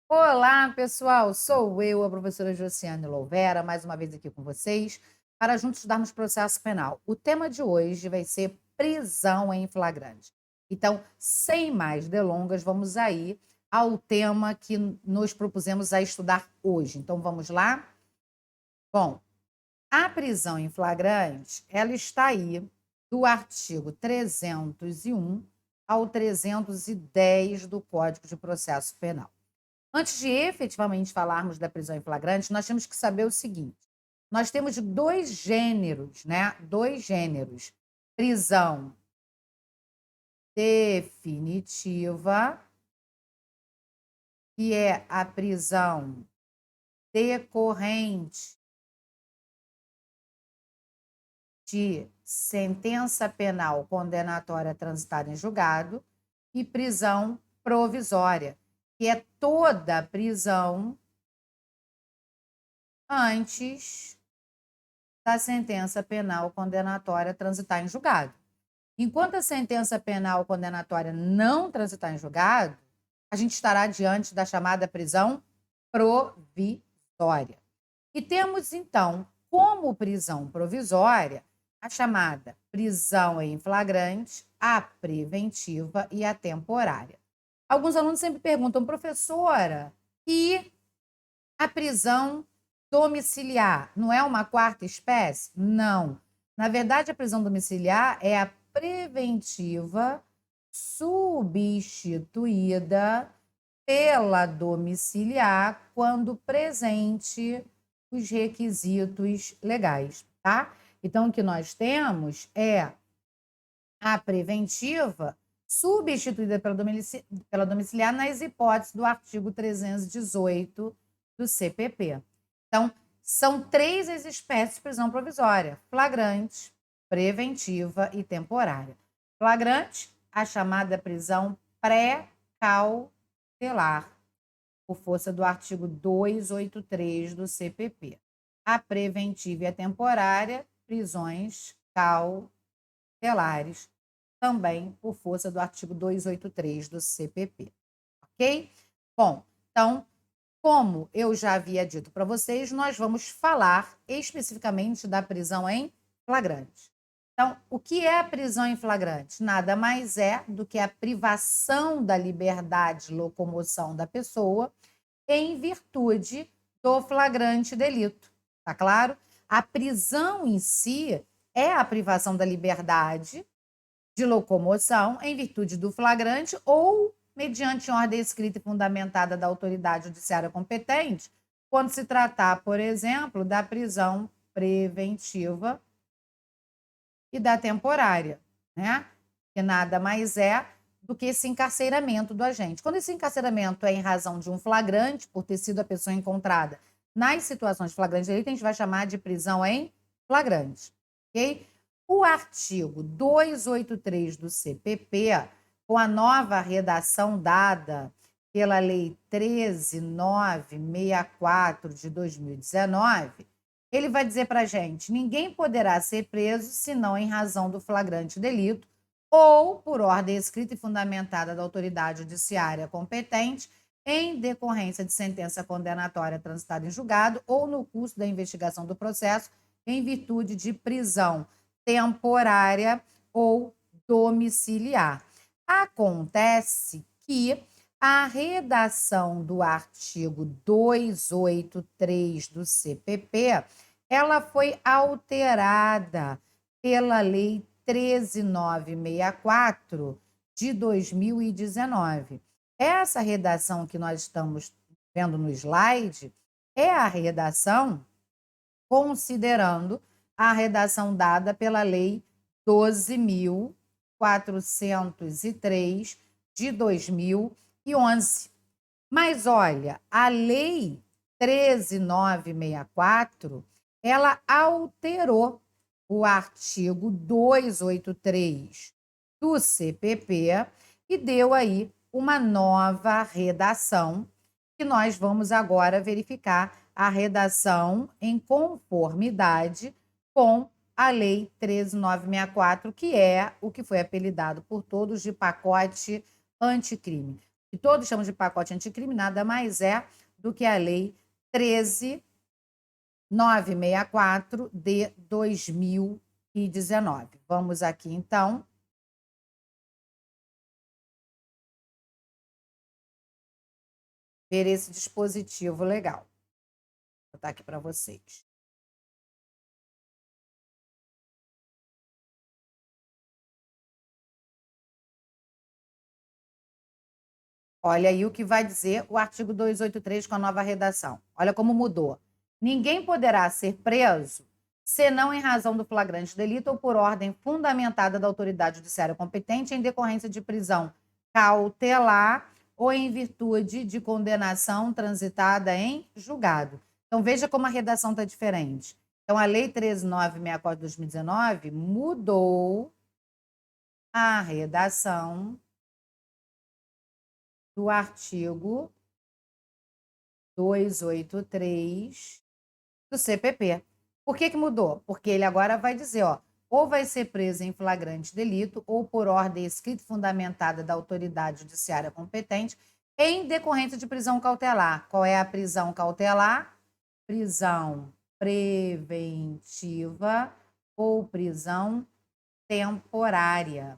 Olá, pessoal! Sou eu, a professora Josiane Louvera, mais uma vez aqui com vocês, para juntos estudarmos processo penal. O tema de hoje vai ser prisão em flagrante. Então, sem mais delongas, vamos aí ao tema que nos propusemos a estudar hoje. Então, vamos lá? Bom, a prisão em flagrante, ela está aí do artigo 301 ao 310 do Código de Processo Penal. Antes de efetivamente falarmos da prisão em flagrante, nós temos que saber o seguinte: nós temos dois gêneros, né? Dois gêneros: prisão definitiva, que é a prisão decorrente de sentença penal condenatória transitada em julgado, e prisão provisória, que é toda prisão antes da sentença penal condenatória transitar em julgado. Enquanto a sentença penal condenatória não transitar em julgado, a gente estará diante da chamada prisão provisória. E temos, então, como prisão provisória, a chamada prisão em flagrante, a preventiva e a temporária. Alguns alunos sempre perguntam, professora, e a prisão domiciliar não é uma quarta espécie? Não. Na verdade, a prisão domiciliar é a preventiva substituída pela domiciliar quando presente os requisitos legais, tá? Então, o que nós temos é a preventiva substituída pela domiciliar nas hipóteses do artigo 318 do CPP. Então, são três as espécies de prisão provisória: flagrante, preventiva e temporária. Flagrante, a chamada prisão pré-cautelar, por força do artigo 283 do CPP. A preventiva e a temporária, prisões cautelares, também por força do artigo 283 do CPP. Ok? Bom, então, como eu já havia dito para vocês, nós vamos falar especificamente da prisão em flagrante. Então, o que é a prisão em flagrante? Nada mais é do que a privação da liberdade de locomoção da pessoa em virtude do flagrante delito. Tá claro? A prisão em si é a privação da liberdade de locomoção em virtude do flagrante ou mediante ordem escrita e fundamentada da autoridade judiciária competente, quando se tratar, por exemplo, da prisão preventiva e da temporária, né? Que nada mais é do que esse encarceramento do agente. Quando esse encarceramento é em razão de um flagrante, por ter sido a pessoa encontrada nas situações de flagrante de delito, a gente vai chamar de prisão em flagrante, ok? O artigo 283 do CPP, com a nova redação dada pela Lei 13.964 de 2019, ele vai dizer para a gente: ninguém poderá ser preso senão em razão do flagrante delito ou por ordem escrita e fundamentada da autoridade judiciária competente em decorrência de sentença condenatória transitada em julgado ou no curso da investigação do processo em virtude de prisão temporária ou domiciliar. Acontece que a redação do artigo 283 do CPP, ela foi alterada pela Lei 13.964 de 2019. Essa redação que nós estamos vendo no slide é a redação considerando a redação dada pela Lei 12.403 de 2011. Mas olha, a Lei 13.964, ela alterou o artigo 283 do CPP e deu aí uma nova redação, que nós vamos agora verificar a redação em conformidade com a Lei 13.964, que é o que foi apelidado por todos de pacote anticrime. que todos chamam de pacote anticrime, nada mais é do que a Lei 13.964 de 2019. Vamos aqui, então. Ver esse dispositivo legal. Vou botar aqui para vocês. Olha aí o que vai dizer o artigo 283 com a nova redação. Olha como mudou. Ninguém poderá ser preso senão em razão do flagrante delito ou por ordem fundamentada da autoridade judiciária competente em decorrência de prisão cautelar ou em virtude de condenação transitada em julgado. Então, veja como a redação está diferente. Então, a Lei 13.964 de 2019 mudou a redação do artigo 283 do CPP. Por que mudou? Porque ele agora vai dizer, ó, ou vai ser preso em flagrante delito ou por ordem escrita e fundamentada da autoridade judiciária competente em decorrência de prisão cautelar. Qual é a prisão cautelar? Prisão preventiva ou prisão temporária.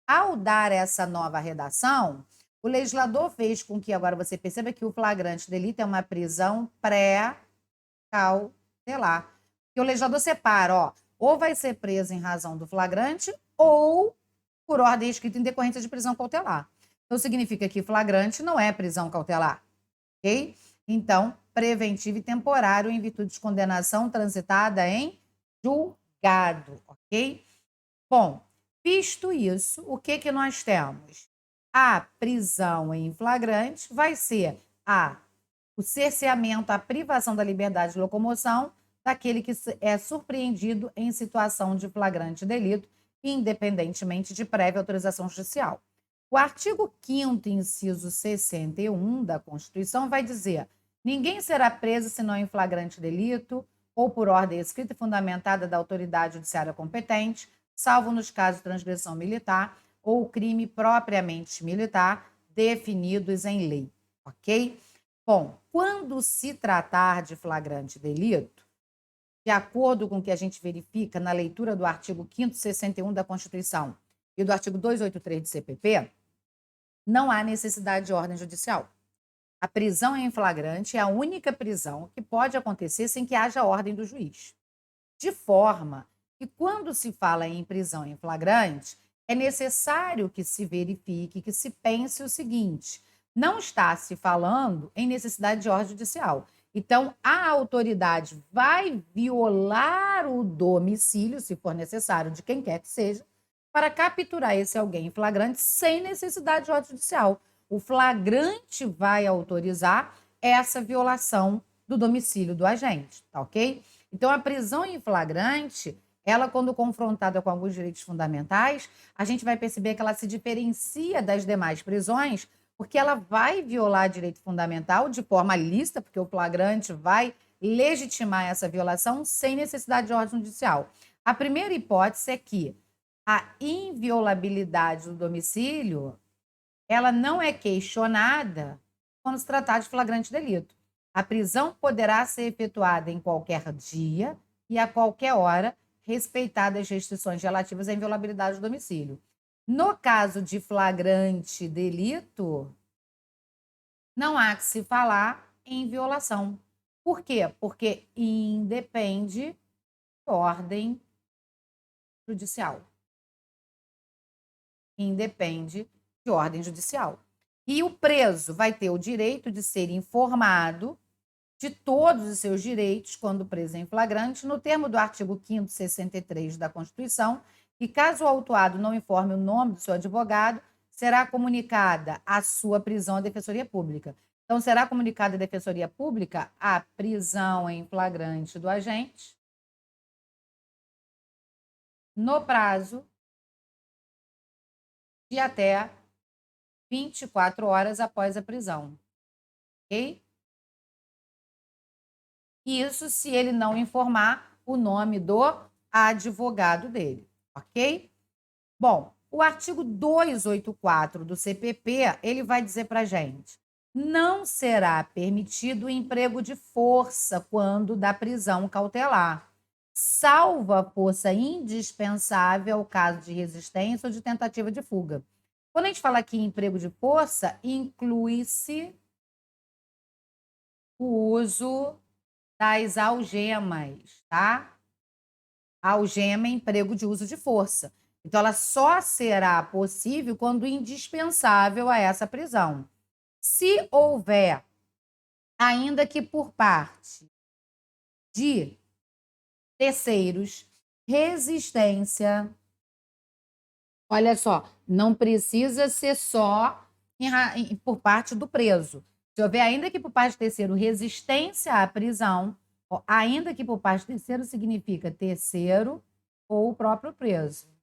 Ao dar essa nova redação, o legislador fez com que agora você perceba que o flagrante delito é uma prisão pré-cautelar. Que o legislador separa, ó, ou vai ser preso em razão do flagrante ou por ordem escrita em decorrência de prisão cautelar. Então, significa que flagrante não é prisão cautelar, ok? Então, preventivo e temporário em virtude de condenação transitada em julgado, ok? Bom, visto isso, o que nós temos? A prisão em flagrante vai ser o cerceamento, a privação da liberdade de locomoção daquele que é surpreendido em situação de flagrante delito, independentemente de prévia autorização judicial. O artigo 5º, inciso 61 da Constituição vai dizer: ninguém será preso senão em flagrante delito ou por ordem escrita e fundamentada da autoridade judiciária competente, salvo nos casos de transgressão militar ou crime propriamente militar definidos em lei, ok? Bom, quando se tratar de flagrante delito, de acordo com o que a gente verifica na leitura do artigo 5º, 61 da Constituição e do artigo 283 do CPP, não há necessidade de ordem judicial. A prisão em flagrante é a única prisão que pode acontecer sem que haja ordem do juiz. De forma que, quando se fala em prisão em flagrante, é necessário que se verifique, que se pense o seguinte: não está se falando em necessidade de ordem judicial. Então, a autoridade vai violar o domicílio, se for necessário, de quem quer que seja, para capturar esse alguém em flagrante sem necessidade de ordem judicial. O flagrante vai autorizar essa violação do domicílio do agente, tá ok? Então, a prisão em flagrante, ela, quando confrontada com alguns direitos fundamentais, a gente vai perceber que ela se diferencia das demais prisões, porque ela vai violar direito fundamental de forma lícita, porque o flagrante vai legitimar essa violação sem necessidade de ordem judicial. A primeira hipótese é que a inviolabilidade do domicílio, ela não é questionada quando se tratar de flagrante delito. A prisão poderá ser efetuada em qualquer dia e a qualquer hora, respeitadas as restrições relativas à inviolabilidade do domicílio. No caso de flagrante delito, não há que se falar em violação. Por quê? Porque independe de ordem judicial. Independe de ordem judicial. E o preso vai ter o direito de ser informado de todos os seus direitos quando preso em flagrante, no termo do artigo 5º, 63 da Constituição, e caso o autuado não informe o nome do seu advogado, será comunicada a sua prisão à Defensoria Pública. Então, será comunicada à Defensoria Pública a prisão em flagrante do agente no prazo de até 24 horas após a prisão. Ok? Isso se ele não informar o nome do advogado dele, ok? Bom, O artigo 284 do CPP, ele vai dizer para a gente: não será permitido o emprego de força quando da prisão cautelar, salvo a força indispensável ao caso de resistência ou de tentativa de fuga. Quando a gente fala aqui em emprego de força, inclui-se o uso das algemas, tá? Algema é emprego de uso de força. Então, ela só será possível quando indispensável a essa prisão. Se houver, ainda que por parte de terceiros, resistência, olha só, não precisa ser só por parte do preso. Se houver, ainda que por parte de terceiro, resistência à prisão, ainda que por parte de terceiro significa terceiro ou o próprio preso.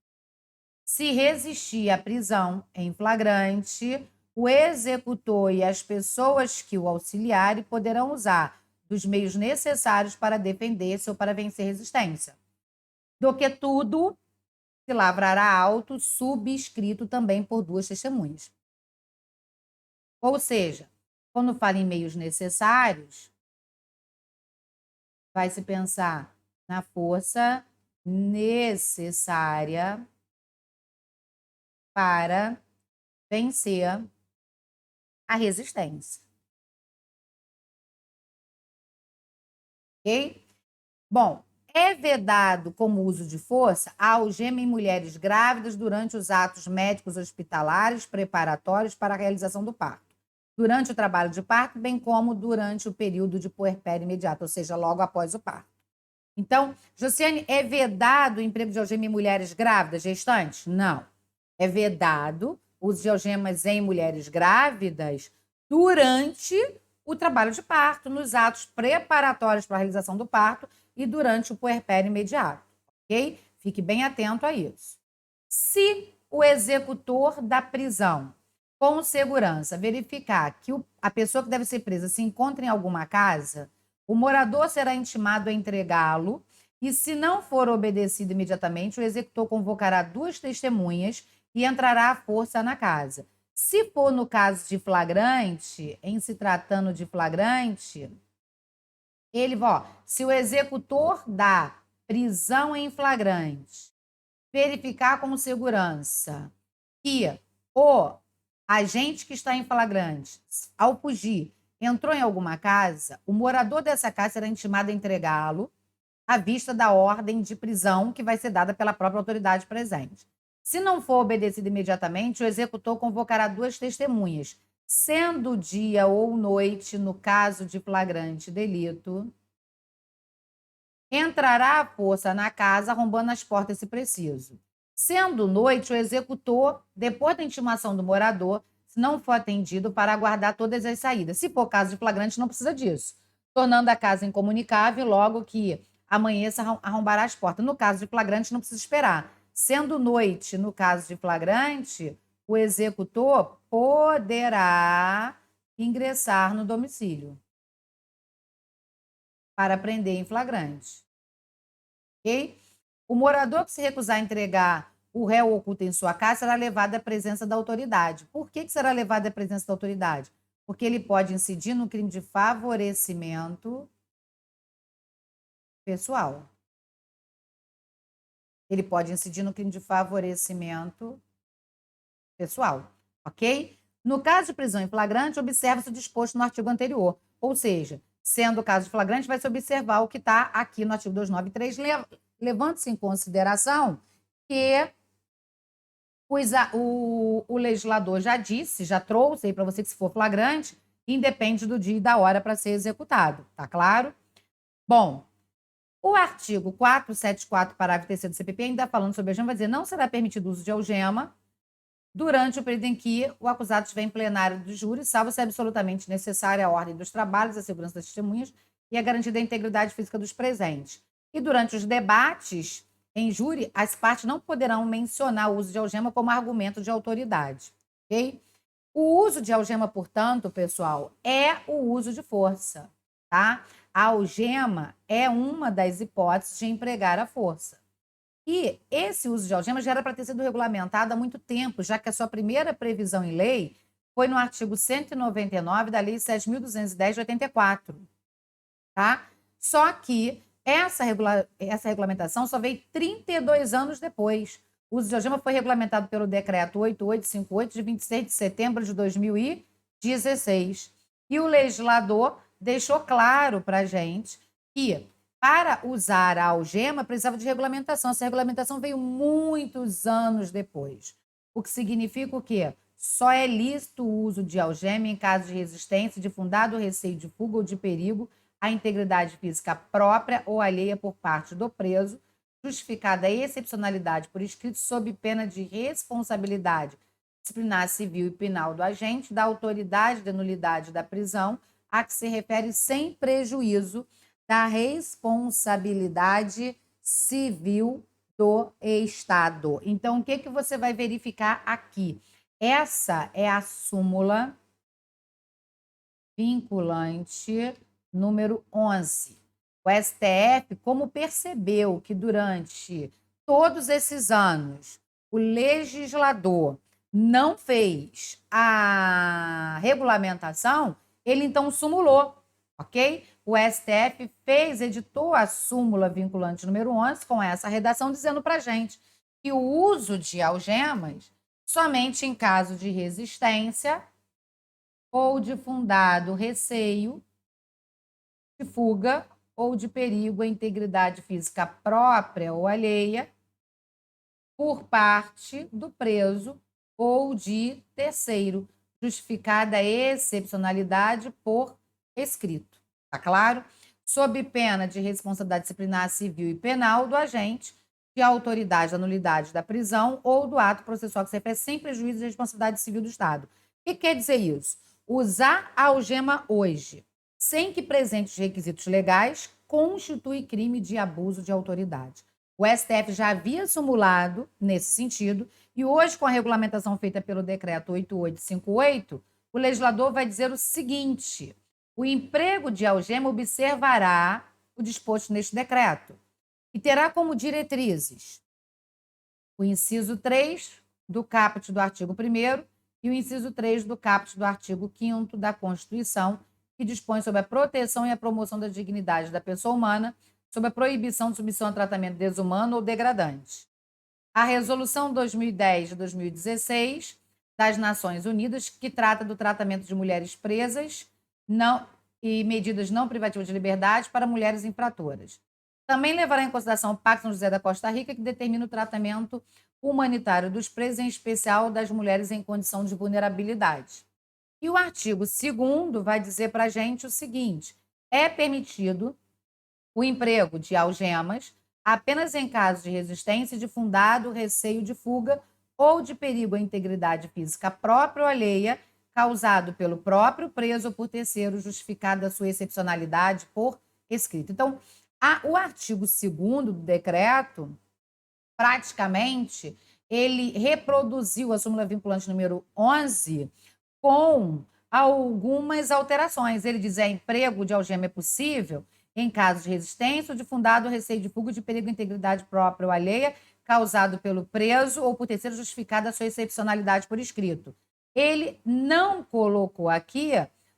Se resistir à prisão em flagrante, o executor e as pessoas que o auxiliarem poderão usar dos meios necessários para defender-se ou para vencer resistência. Do que tudo se lavrará auto subscrito também por duas testemunhas. Ou seja, quando fala em meios necessários, vai se pensar na força necessária para vencer a resistência. Ok? Bom, é vedado como uso de força a algema em mulheres grávidas durante os atos médicos hospitalares preparatórios para a realização do parto, durante o trabalho de parto, bem como durante o período de puerpério imediato, ou seja, logo após o parto. Então, Josiane, é vedado o emprego de algema em mulheres grávidas, gestantes? Não. É vedado o uso de algemas em mulheres grávidas durante o trabalho de parto, nos atos preparatórios para a realização do parto e durante o puerpério imediato, ok? Fique bem atento a isso. Se o executor da prisão, com segurança, verificar que a pessoa que deve ser presa se encontra em alguma casa, o morador será intimado a entregá-lo e, se não for obedecido imediatamente, o executor convocará duas testemunhas e entrará à força na casa. Se for no caso de flagrante, em se tratando de flagrante, se o executor da prisão em flagrante verificar com segurança que o agente que está em flagrante, ao fugir, entrou em alguma casa, o morador dessa casa será intimado a entregá-lo à vista da ordem de prisão que vai ser dada pela própria autoridade presente. Se não for obedecido imediatamente, o executor convocará duas testemunhas, sendo dia ou noite, no caso de flagrante delito, entrará à força na casa, arrombando as portas se preciso. Sendo noite, o executor, depois da intimação do morador, se não for atendido, para aguardar todas as saídas. Se for caso de flagrante, não precisa disso. Tornando a casa incomunicável, logo que amanheça, arrombará as portas. No caso de flagrante, não precisa esperar. Sendo noite, no caso de flagrante, o executor poderá ingressar no domicílio para prender em flagrante. Ok? O morador que se recusar a entregar o réu oculto em sua casa será levado à presença da autoridade. Por que será levado à presença da autoridade? Porque ele pode incidir no crime de favorecimento pessoal. Ele pode incidir no crime de favorecimento pessoal, ok? No caso de prisão em flagrante, observa-se o disposto no artigo anterior. Ou seja, sendo o caso de flagrante, vai se observar o que está aqui no artigo 293, levando-se em consideração que o legislador já disse, já trouxe aí para você que se for flagrante, independe do dia e da hora para ser executado, tá claro? Bom, o artigo 474, parágrafo 3º do CPP, ainda falando sobre algema, vai dizer: não será permitido o uso de algema durante o período em que o acusado estiver em plenário do júri, salvo se absolutamente necessária a ordem dos trabalhos, a segurança das testemunhas e a garantia da integridade física dos presentes. E durante os debates em júri, as partes não poderão mencionar o uso de algema como argumento de autoridade, ok? O uso de algema, portanto, pessoal, é o uso de força, tá? A algema é uma das hipóteses de empregar a força. E esse uso de algemas já era para ter sido regulamentado há muito tempo, já que a sua primeira previsão em lei foi no artigo 199 da Lei 7.210 de 84, tá? Só que essa regulamentação só veio 32 anos depois. O uso de algema foi regulamentado pelo Decreto 8858, de 26 de setembro de 2016. E o legislador deixou claro para a gente que, para usar a algema, precisava de regulamentação. Essa regulamentação veio muitos anos depois. O que significa o quê? Só é lícito o uso de algema em caso de resistência, de fundado receio de fuga ou de perigo à integridade física própria ou alheia por parte do preso, justificada a excepcionalidade por escrito, sob pena de responsabilidade disciplinar civil e penal do agente, da autoridade de nulidade da prisão, a que se refere sem prejuízo da responsabilidade civil do Estado. Então, o que você vai verificar aqui? Essa é a súmula vinculante número 11. O STF, como percebeu que durante todos esses anos o legislador não fez a regulamentação, ele então sumulou, ok? O STF editou a súmula vinculante número 11 com essa redação, dizendo para a gente que o uso de algemas somente em caso de resistência ou de fundado receio de fuga ou de perigo à integridade física própria ou alheia por parte do preso ou de terceiro, justificada a excepcionalidade por escrito. Tá claro? Sob pena de responsabilidade disciplinar civil e penal do agente, de autoridade da nulidade da prisão ou do ato processual que se refere sem prejuízo de responsabilidade civil do Estado. O que quer dizer isso? Usar a algema hoje, sem que presente os requisitos legais, constitui crime de abuso de autoridade. O STF já havia simulado nesse sentido e hoje, com a regulamentação feita pelo Decreto 8858, o legislador vai dizer o seguinte: o emprego de algema observará o disposto neste decreto e terá como diretrizes o inciso 3 do caput do artigo 1º e o inciso 3 do caput do artigo 5º da Constituição, que dispõe sobre a proteção e a promoção da dignidade da pessoa humana, sobre a proibição de submissão a tratamento desumano ou degradante. A Resolução 2010 de 2016 das Nações Unidas, que trata do tratamento de mulheres presas e medidas não privativas de liberdade para mulheres infratoras. Também levará em consideração o Pacto São José da Costa Rica, que determina o tratamento humanitário dos presos, em especial das mulheres em condição de vulnerabilidade. E o artigo 2º vai dizer para a gente o seguinte: é permitido o emprego de algemas apenas em caso de resistência, de fundado receio de fuga ou de perigo à integridade física própria ou alheia, causado pelo próprio preso ou por terceiro, justificada a sua excepcionalidade por escrito. Então, o artigo 2º do decreto, praticamente, ele reproduziu a súmula vinculante número 11 com algumas alterações. Ele diz: emprego de algema é possível em caso de resistência ou de fundado receio de fuga, de perigo à integridade própria ou alheia, causado pelo preso ou por terceiro, justificada a sua excepcionalidade por escrito. Ele não colocou aqui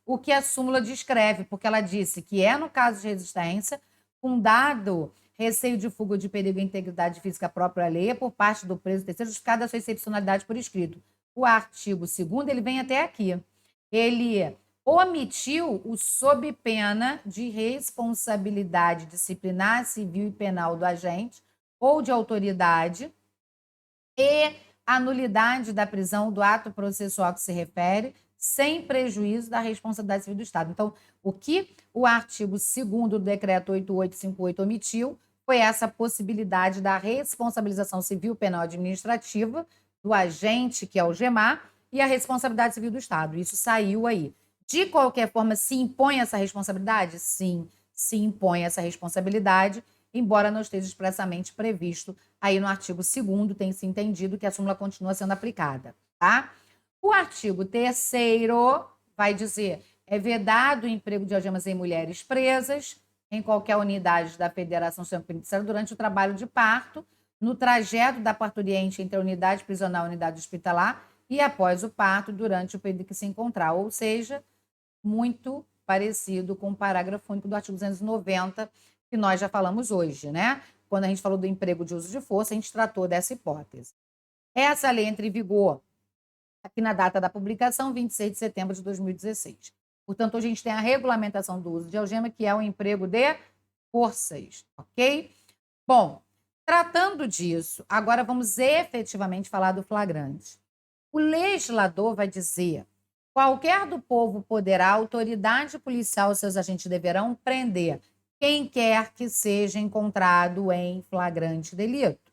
o que a súmula descreve, porque ela disse que é no caso de resistência, fundado receio de fuga ou de perigo à integridade física própria ou alheia por parte do preso ou terceiro, justificada a sua excepcionalidade por escrito. O artigo 2º, ele vem até aqui. Ele omitiu o sob pena de responsabilidade disciplinar, civil e penal do agente ou de autoridade e a nulidade da prisão do ato processual que se refere, sem prejuízo da responsabilidade civil do Estado. Então, o que o artigo 2º do Decreto 8858 omitiu foi essa possibilidade da responsabilização civil, penal e administrativa do agente que é algemar e a responsabilidade civil do Estado. Isso saiu aí. De qualquer forma, se impõe essa responsabilidade? Sim, se impõe essa responsabilidade, embora não esteja expressamente previsto aí no artigo 2º, tem se entendido que a súmula continua sendo aplicada, tá? O artigo 3º vai dizer: é vedado o emprego de algemas em mulheres presas em qualquer unidade da Federação Penitenciária durante o trabalho de parto, no trajeto da parturiente entre a unidade prisional e a unidade hospitalar e após o parto, durante o período que se encontrar. Ou seja, muito parecido com o parágrafo único do artigo 290, que nós já falamos hoje, né? Quando a gente falou do emprego de uso de força, a gente tratou dessa hipótese. Essa lei entra em vigor aqui na data da publicação, 26 de setembro de 2016. Portanto, hoje a gente tem a regulamentação do uso de algema, que é o emprego de forças, ok? Bom, tratando disso, agora vamos efetivamente falar do flagrante. O legislador vai dizer: qualquer do povo poderá, a autoridade policial e seus agentes deverão prender quem quer que seja encontrado em flagrante delito.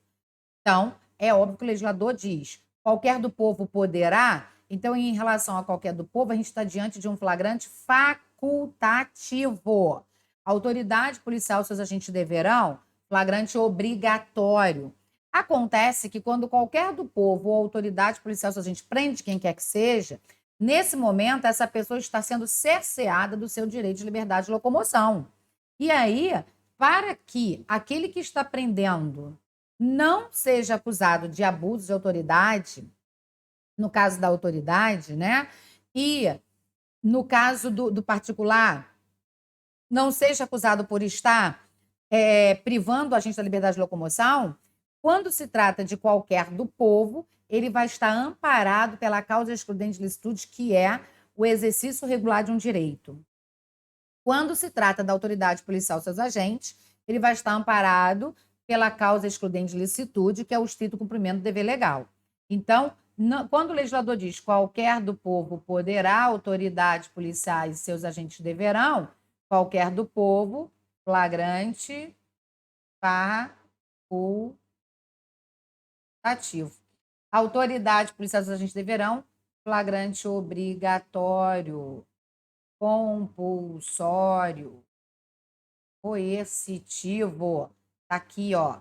Então, é óbvio que o legislador diz: qualquer do povo poderá. Então, em relação a qualquer do povo, a gente está diante de um flagrante facultativo. A autoridade policial e seus agentes deverão, flagrante obrigatório. Acontece que quando qualquer do povo ou autoridade policial e seus agentes prende quem quer que seja, nesse momento essa pessoa está sendo cerceada do seu direito de liberdade de locomoção. E aí, para que aquele que está prendendo não seja acusado de abuso de autoridade, no caso da autoridade, né? E no caso do particular, não seja acusado por estar privando a gente da liberdade de locomoção, quando se trata de qualquer do povo, ele vai estar amparado pela causa excludente de licitude, que é o exercício regular de um direito. Quando se trata da autoridade policial e seus agentes, ele vai estar amparado pela causa excludente de licitude, que é o estrito cumprimento do dever legal. Então, quando o legislador diz qualquer do povo poderá, autoridade policial e seus agentes deverão, qualquer do povo, flagrante, facultativo. Autoridade policial e seus agentes deverão, flagrante obrigatório, compulsório, coercitivo. Está aqui, ó.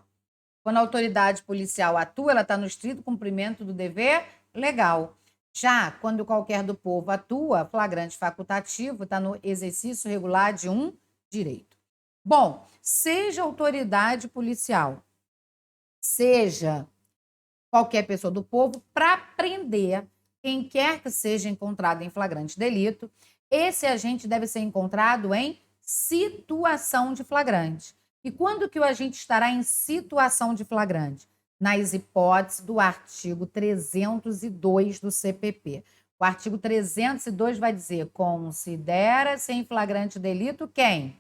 Quando a autoridade policial atua, ela está no estrito cumprimento do dever legal. Já quando qualquer do povo atua, flagrante facultativo, está no exercício regular de um direito. Bom, seja autoridade policial, seja qualquer pessoa do povo, para prender quem quer que seja encontrado em flagrante delito, esse agente deve ser encontrado em situação de flagrante. E quando que o agente estará em situação de flagrante? Nas hipóteses do artigo 302 do CPP. O artigo 302 vai dizer: considera-se em flagrante delito quem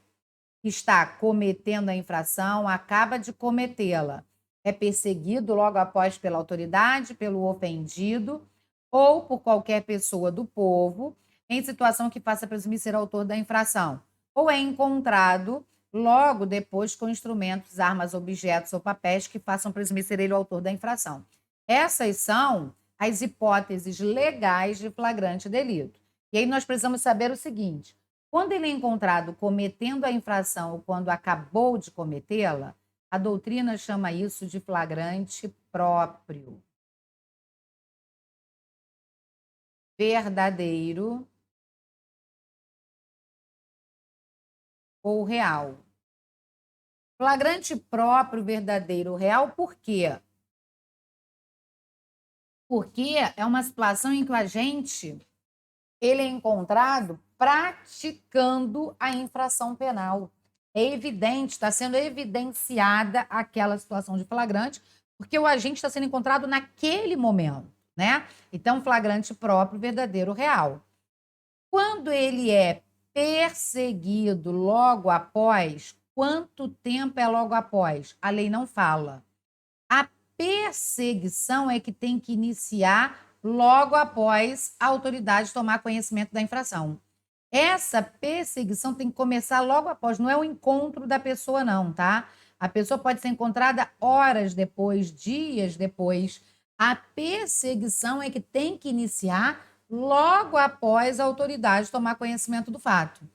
está cometendo a infração, acaba de cometê-la, é perseguido logo após pela autoridade, pelo ofendido ou por qualquer pessoa do povo em situação que faça presumir ser autor da infração, ou é encontrado logo depois com instrumentos, armas, objetos ou papéis que façam presumir ser ele o autor da infração. Essas são as hipóteses legais de flagrante delito. E aí nós precisamos saber o seguinte: quando ele é encontrado cometendo a infração ou quando acabou de cometê-la, a doutrina chama isso de flagrante próprio, verdadeiro ou real. Flagrante próprio, verdadeiro ou real, por quê? Porque é uma situação em que o agente ele é encontrado praticando a infração penal. É evidente, está sendo evidenciada aquela situação de flagrante, porque o agente está sendo encontrado naquele momento, né? Então, flagrante próprio, verdadeiro, real. Quando ele é perseguido logo após, quanto tempo é logo após? A lei não fala. A perseguição é que tem que iniciar logo após a autoridade tomar conhecimento da infração. Essa perseguição tem que começar logo após, não é o encontro da pessoa, não, tá? A pessoa pode ser encontrada horas depois, dias depois. A perseguição é que tem que iniciar logo após a autoridade tomar conhecimento do fato.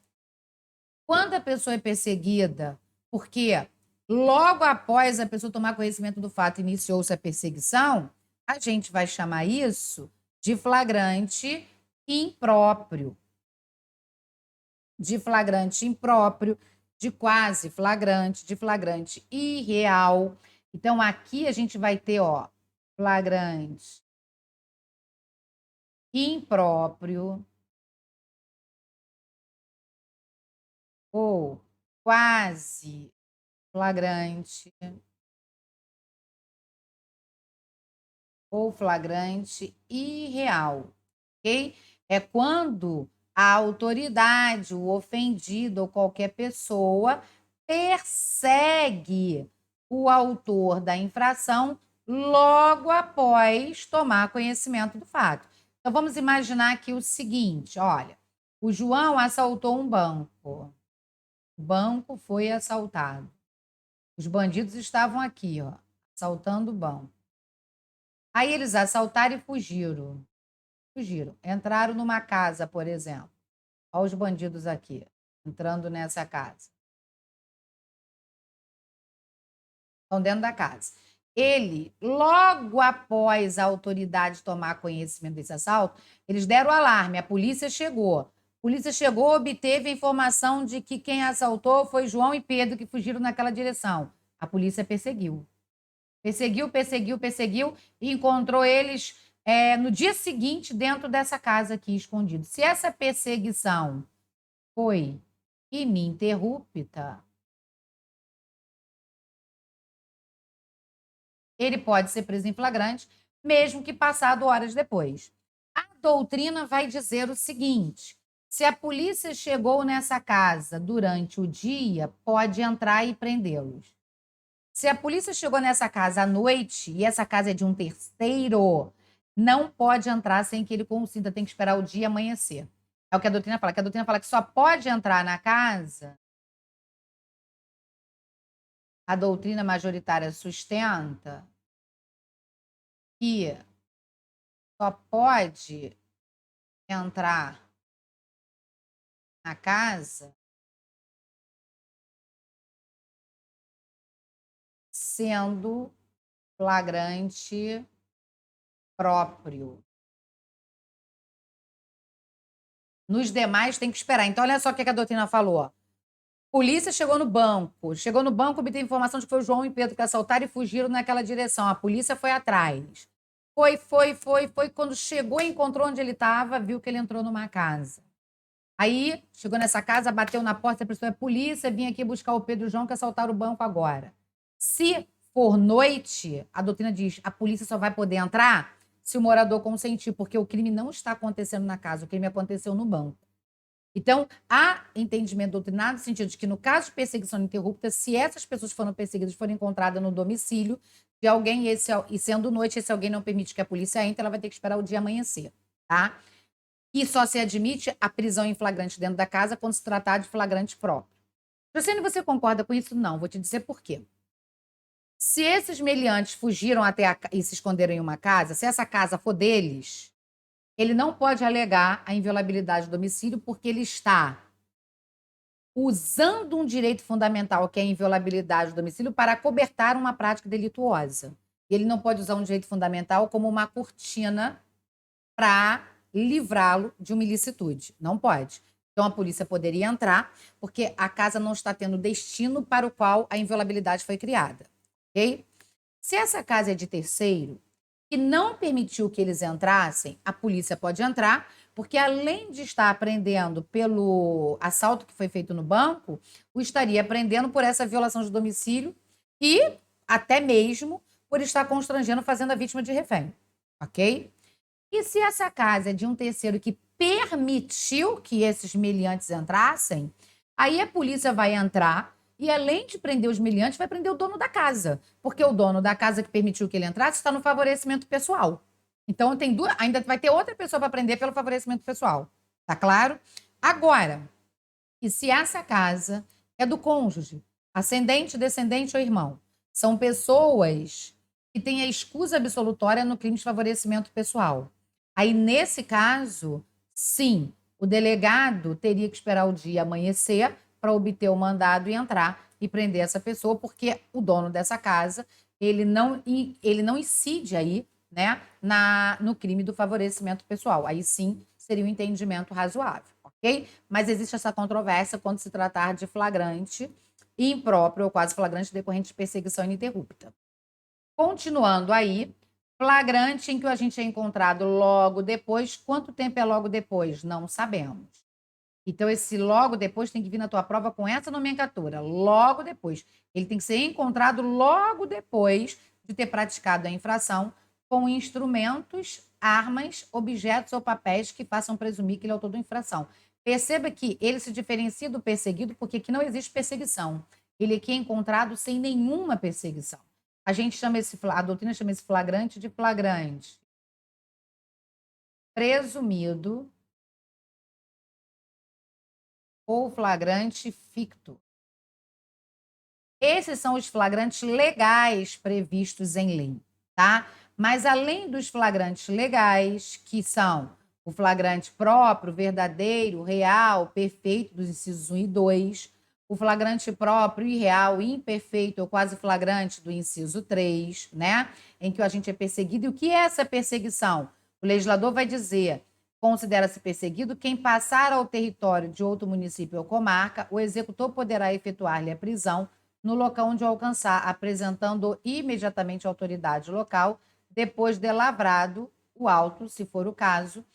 Quando a pessoa é perseguida, porque logo após a pessoa tomar conhecimento do fato iniciou-se a perseguição, a gente vai chamar isso de flagrante impróprio. De flagrante impróprio, de quase flagrante, de flagrante irreal. Então, aqui a gente vai ter, ó, flagrante impróprio ou quase flagrante ou flagrante irreal, ok? É quando a autoridade, o ofendido ou qualquer pessoa persegue o autor da infração logo após tomar conhecimento do fato. Então, vamos imaginar aqui o seguinte, olha, o João assaltou um banco. O banco foi assaltado. Os bandidos estavam aqui, ó, assaltando o banco. Aí eles assaltaram e fugiram. Fugiram. Entraram numa casa, por exemplo. Olha os bandidos aqui, entrando nessa casa. Estão dentro da casa. Ele, logo após a autoridade tomar conhecimento desse assalto, eles deram o alarme, a polícia chegou. A polícia chegou, obteve a informação de que quem assaltou foi João e Pedro, que fugiram naquela direção. A polícia perseguiu. Perseguiu e encontrou eles no dia seguinte dentro dessa casa aqui, escondido. Se essa perseguição foi ininterrupta, ele pode ser preso em flagrante, mesmo que passado horas depois. A doutrina vai dizer o seguinte: se a polícia chegou nessa casa durante o dia, pode entrar e prendê-los. Se a polícia chegou nessa casa à noite e essa casa é de um terceiro, não pode entrar sem que ele consinta, tem que esperar o dia amanhecer. É o que a doutrina fala, que a doutrina fala que só pode entrar na casa. A doutrina majoritária sustenta que só pode entrar na casa sendo flagrante próprio. Nos demais tem que esperar. Então, olha só o que a doutrina falou. Polícia chegou no banco. Chegou no banco, obteve informação de que foi o João e Pedro que assaltaram e fugiram naquela direção. A polícia foi atrás. Foi. Quando chegou e encontrou onde ele estava, viu que ele entrou numa casa. Aí, chegou nessa casa, bateu na porta, a pessoa é polícia, vim aqui buscar o Pedro e o João que assaltaram o banco agora. Se for noite, a doutrina diz, a polícia só vai poder entrar se o morador consentir, porque o crime não está acontecendo na casa, o crime aconteceu no banco. Então, há entendimento doutrinado no sentido de que, no caso de perseguição ininterrupta, se essas pessoas foram perseguidas, forem encontradas no domicílio de alguém, e sendo noite, esse alguém não permite que a polícia entre, ela vai ter que esperar o dia amanhecer, tá? E só se admite a prisão em flagrante dentro da casa quando se tratar de flagrante próprio. Josiane, você concorda com isso? Não, vou te dizer por quê. Se esses meliantes fugiram e se esconderam em uma casa, se essa casa for deles, ele não pode alegar a inviolabilidade do domicílio porque ele está usando um direito fundamental, que é a inviolabilidade do domicílio, para acobertar uma prática delituosa. E ele não pode usar um direito fundamental como uma cortina para livrá-lo de uma ilicitude. Não pode. Então, a polícia poderia entrar, porque a casa não está tendo destino para o qual a inviolabilidade foi criada. Ok? Se essa casa é de terceiro e não permitiu que eles entrassem, a polícia pode entrar, porque além de estar apreendendo pelo assalto que foi feito no banco, o estaria apreendendo por essa violação de domicílio e até mesmo por estar constrangendo, fazendo a vítima de refém. Ok? E se essa casa é de um terceiro que permitiu que esses meliantes entrassem, aí a polícia vai entrar e, além de prender os meliantes, vai prender o dono da casa. Porque o dono da casa que permitiu que ele entrasse está no favorecimento pessoal. Então, ainda vai ter outra pessoa para prender pelo favorecimento pessoal. Tá claro? Agora, e se essa casa é do cônjuge, ascendente, descendente ou irmão, são pessoas que têm a escusa absolutória no crime de favorecimento pessoal. Aí, nesse caso, sim, o delegado teria que esperar o dia amanhecer para obter o mandado e entrar e prender essa pessoa, porque o dono dessa casa, ele não incide aí, né, no crime do favorecimento pessoal. Aí sim seria um entendimento razoável, ok? Mas existe essa controvérsia quando se tratar de flagrante impróprio ou quase flagrante decorrente de perseguição ininterrupta. Continuando aí, flagrante em que o agente é encontrado logo depois. Quanto tempo é logo depois? Não sabemos. Então, esse logo depois tem que vir na tua prova com essa nomenclatura, logo depois. Ele tem que ser encontrado logo depois de ter praticado a infração com instrumentos, armas, objetos ou papéis que façam presumir que ele é autor da infração. Perceba que ele se diferencia do perseguido porque aqui não existe perseguição. Ele aqui é encontrado sem nenhuma perseguição. A doutrina chama esse flagrante de flagrante presumido ou flagrante ficto. Esses são os flagrantes legais previstos em lei, tá? Mas além dos flagrantes legais, que são o flagrante próprio, verdadeiro, real, perfeito dos incisos 1 e 2, o flagrante próprio, irreal, imperfeito ou quase flagrante do inciso 3, né? Em que o agente é perseguido. E o que é essa perseguição? O legislador vai dizer: considera-se perseguido quem passar ao território de outro município ou comarca, o executor poderá efetuar-lhe a prisão no local onde o alcançar, apresentando imediatamente à autoridade local, depois de lavrado o auto, se for o caso,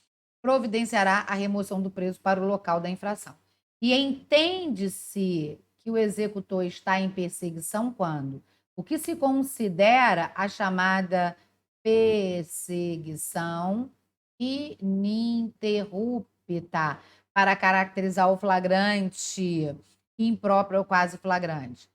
providenciará a remoção do preso para o local da infração. E entende-se que o executor está em perseguição quando o que se considera a chamada perseguição ininterrupta para caracterizar o flagrante impróprio ou quase flagrante.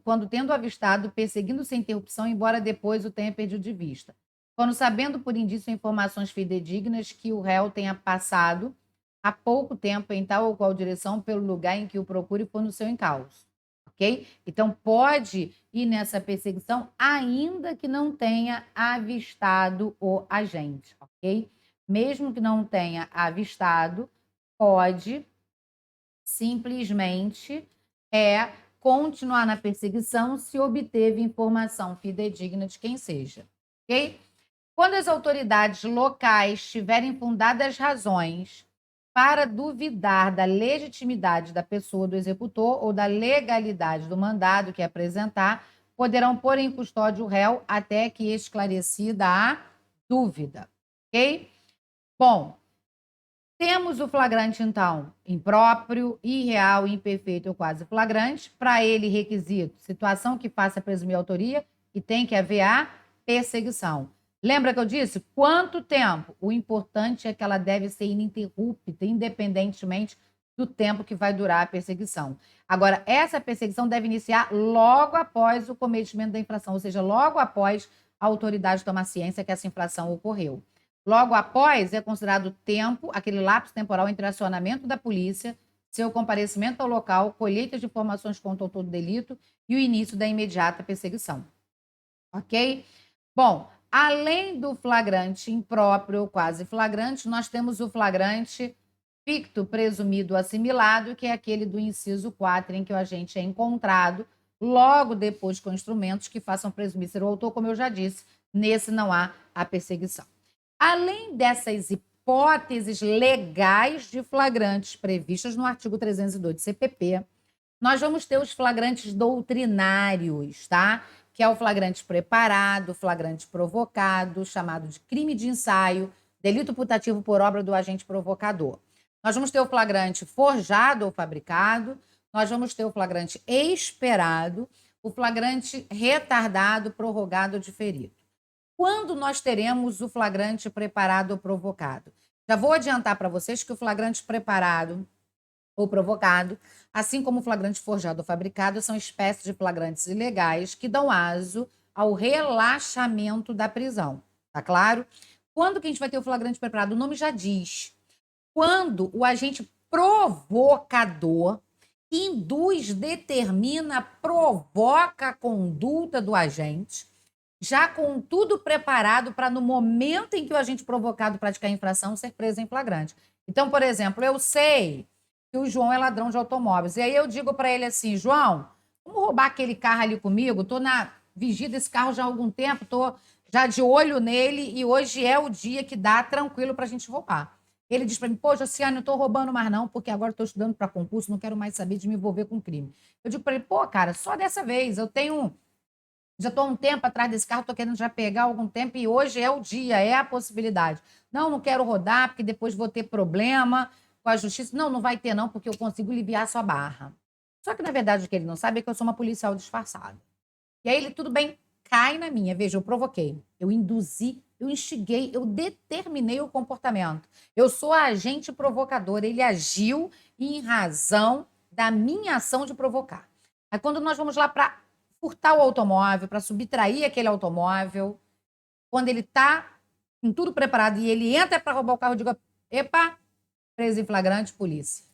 Quando tendo avistado, perseguindo sem interrupção, embora depois o tenha perdido de vista. Quando sabendo por indício informações fidedignas que o réu tenha passado há pouco tempo em tal ou qual direção pelo lugar em que o procure for no seu encalço, ok? Então, pode ir nessa perseguição ainda que não tenha avistado o agente, ok? Mesmo que não tenha avistado, pode simplesmente continuar na perseguição se obteve informação fidedigna de quem seja, ok? Quando as autoridades locais tiverem fundadas razões para duvidar da legitimidade da pessoa do executor ou da legalidade do mandado que apresentar, poderão pôr em custódia o réu até que esclarecida a dúvida, ok? Bom, temos o flagrante, então, impróprio, irreal, imperfeito ou quase flagrante. Para ele, requisito, situação que faça presumir autoria e tem que haver a perseguição. Lembra que eu disse? Quanto tempo? O importante é que ela deve ser ininterrupta, independentemente do tempo que vai durar a perseguição. Agora, essa perseguição deve iniciar logo após o cometimento da infração, ou seja, logo após a autoridade tomar ciência que essa infração ocorreu. Logo após, é considerado tempo, aquele lapso temporal entre acionamento da polícia, seu comparecimento ao local, colheita de informações contra o autor do delito e o início da imediata perseguição. Ok? Bom, além do flagrante impróprio ou quase flagrante, nós temos o flagrante ficto, presumido assimilado, que é aquele do inciso 4, em que o agente é encontrado logo depois com instrumentos que façam presumir ser o autor, como eu já disse, nesse não há a perseguição. Além dessas hipóteses legais de flagrantes previstas no artigo 302 do CPP, nós vamos ter os flagrantes doutrinários, tá? Que é o flagrante preparado, flagrante provocado, chamado de crime de ensaio, delito putativo por obra do agente provocador. Nós vamos ter o flagrante forjado ou fabricado, nós vamos ter o flagrante esperado, o flagrante retardado, prorrogado ou diferido. Quando nós teremos o flagrante preparado ou provocado? Já vou adiantar para vocês que o flagrante preparado ou provocado, assim como o flagrante forjado ou fabricado, são espécies de flagrantes ilegais que dão aso ao relaxamento da prisão. Tá claro? Quando que a gente vai ter o flagrante preparado? O nome já diz. Quando o agente provocador induz, determina, provoca a conduta do agente, já com tudo preparado para, no momento em que o agente provocado praticar a infração, ser preso em flagrante. Então, por exemplo, eu sei que o João é ladrão de automóveis. E aí eu digo para ele assim: João, vamos roubar aquele carro ali comigo? Estou na vigia desse carro já há algum tempo, estou já de olho nele e hoje é o dia que dá tranquilo para a gente roubar. Ele diz para mim: pô, Josiane, não estou roubando mais não, porque agora estou estudando para concurso, não quero mais saber de me envolver com crime. Eu digo para ele: pô, cara, só dessa vez, eu tenho Já estou há um tempo atrás desse carro, estou querendo já pegar há algum tempo e hoje é o dia, é a possibilidade. Não quero rodar porque depois vou ter problema com a justiça. Não vai ter não, porque eu consigo aliviar sua barra. Só que, na verdade, o que ele não sabe é que eu sou uma policial disfarçada. E aí ele, tudo bem, cai na minha. Veja, eu provoquei, eu induzi, eu instiguei, eu determinei o comportamento. Eu sou a agente provocador. Ele agiu em razão da minha ação de provocar. Aí quando nós vamos lá para furtar o automóvel, para subtrair aquele automóvel, quando ele está com tudo preparado e ele entra para roubar o carro, eu digo, epa, preso em flagrante, polícia.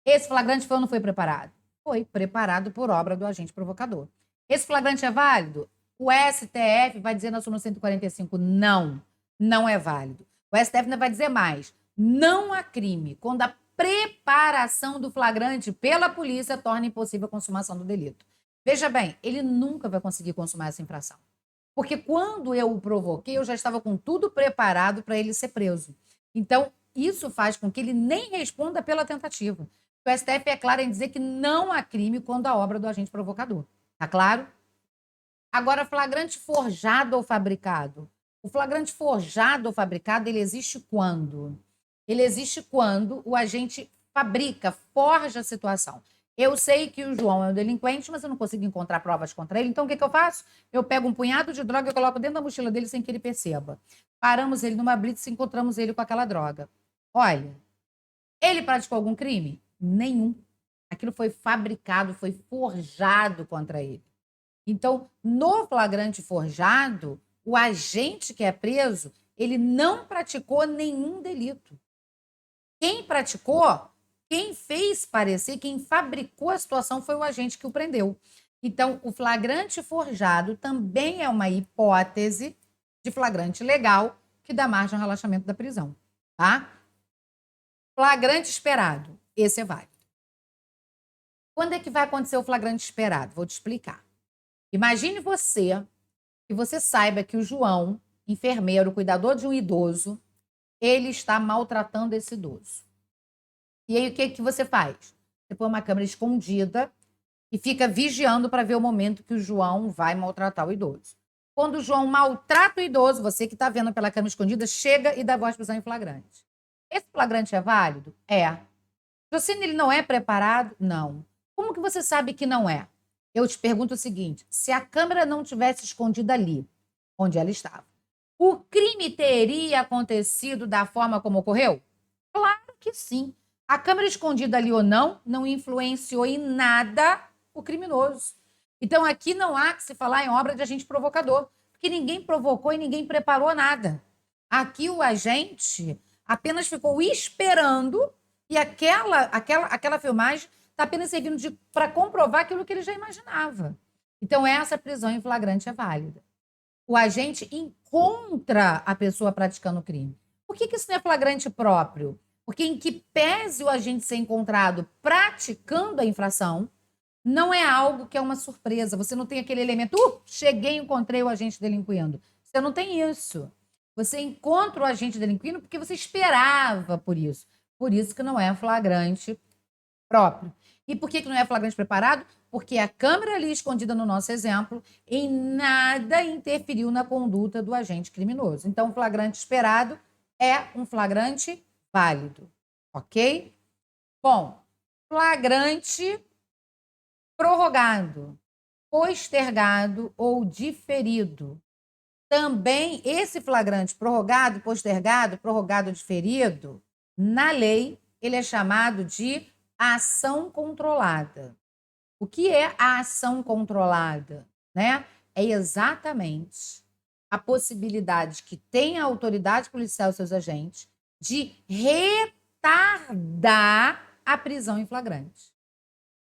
Esse flagrante foi ou não foi preparado? Foi preparado por obra do agente provocador. Esse flagrante é válido? O STF vai dizer na súmula 145, não é válido. O STF ainda vai dizer mais, não há crime quando a preparação do flagrante pela polícia torna impossível a consumação do delito. Veja bem, ele nunca vai conseguir consumar essa infração. Porque quando eu o provoquei, eu já estava com tudo preparado para ele ser preso. Então, isso faz com que ele nem responda pela tentativa. O STF é claro em dizer que não há crime quando a obra do agente provocador. Tá claro? Agora, flagrante forjado ou fabricado. O flagrante forjado ou fabricado, ele existe quando? Ele existe quando o agente fabrica, forja a situação. Eu sei que o João é um delinquente, mas eu não consigo encontrar provas contra ele. Então, o que eu faço? Eu pego um punhado de droga e coloco dentro da mochila dele sem que ele perceba. Paramos ele numa blitz e encontramos ele com aquela droga. Olha, ele praticou algum crime? Nenhum. Aquilo foi fabricado, foi forjado contra ele. Então, no flagrante forjado, o agente que é preso, ele não praticou nenhum delito. Quem praticou, quem fez parecer, quem fabricou a situação foi o agente que o prendeu. Então, o flagrante forjado também é uma hipótese de flagrante legal que dá margem ao relaxamento da prisão, tá? Flagrante esperado, esse é válido. Quando é que vai acontecer o flagrante esperado? Vou te explicar. Imagine você, que você saiba que o João, enfermeiro, cuidador de um idoso, ele está maltratando esse idoso. E aí o que você faz? Você põe uma câmera escondida e fica vigiando para ver o momento que o João vai maltratar o idoso. Quando o João maltrata o idoso, você que está vendo pela câmera escondida, chega e dá voz de prisão em flagrante. Esse flagrante é válido? É. Jocine, ele não é preparado? Não. Como que você sabe que não é? Eu te pergunto o seguinte, se a câmera não tivesse escondida ali, onde ela estava, o crime teria acontecido da forma como ocorreu? Claro que sim. A câmera escondida ali ou não influenciou em nada o criminoso. Então, aqui não há que se falar em obra de agente provocador, porque ninguém provocou e ninguém preparou nada. Aqui o agente apenas ficou esperando e aquela filmagem está apenas servindo para comprovar aquilo que ele já imaginava. Então, essa prisão em flagrante é válida. O agente encontra a pessoa praticando o crime. Por que isso não é flagrante próprio? Porque em que pese o agente ser encontrado praticando a infração, não é algo que é uma surpresa. Você não tem aquele elemento, cheguei e encontrei o agente delinquindo. Você não tem isso. Você encontra o agente delinquindo porque você esperava por isso. Por isso que não é flagrante próprio. E por que não é flagrante preparado? Porque a câmera ali escondida no nosso exemplo em nada interferiu na conduta do agente criminoso. Então, o flagrante esperado é um flagrante válido, ok? Bom, flagrante prorrogado, postergado ou diferido. Também esse flagrante prorrogado, postergado, prorrogado, diferido, na lei, ele é chamado de ação controlada. O que é a ação controlada? Né? É exatamente a possibilidade que tem a autoridade policial e seus agentes de retardar a prisão em flagrante.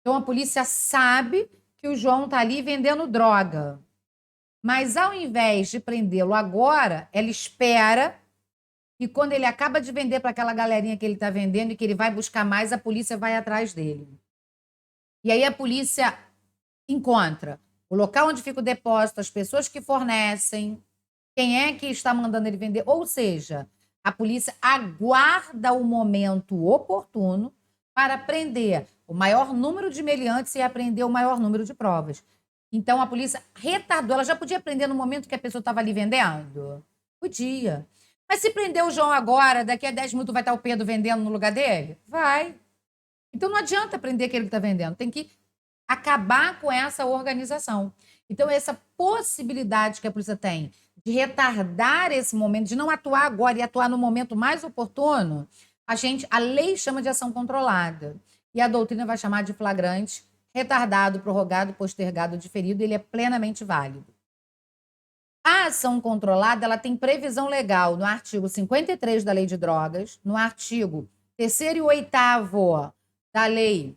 Então, a polícia sabe que o João está ali vendendo droga. Mas, ao invés de prendê-lo agora, ela espera e quando ele acaba de vender para aquela galerinha que ele está vendendo e que ele vai buscar mais, a polícia vai atrás dele. E aí a polícia encontra o local onde fica o depósito, as pessoas que fornecem, quem é que está mandando ele vender. Ou seja, a polícia aguarda o momento oportuno para prender o maior número de meliantes e apreender o maior número de provas. Então, a polícia retardou. Ela já podia prender no momento que a pessoa estava ali vendendo? Podia. Mas se prender o João agora, daqui a 10 minutos vai estar o Pedro vendendo no lugar dele? Vai. Então, não adianta prender aquele que está vendendo. Tem que acabar com essa organização. Então, essa possibilidade que a polícia tem de retardar esse momento, de não atuar agora e atuar no momento mais oportuno, a lei chama de ação controlada. E a doutrina vai chamar de flagrante, retardado, prorrogado, postergado, diferido, ele é plenamente válido. A ação controlada, ela tem previsão legal no artigo 53 da Lei de Drogas, no artigo 3º e 8º da Lei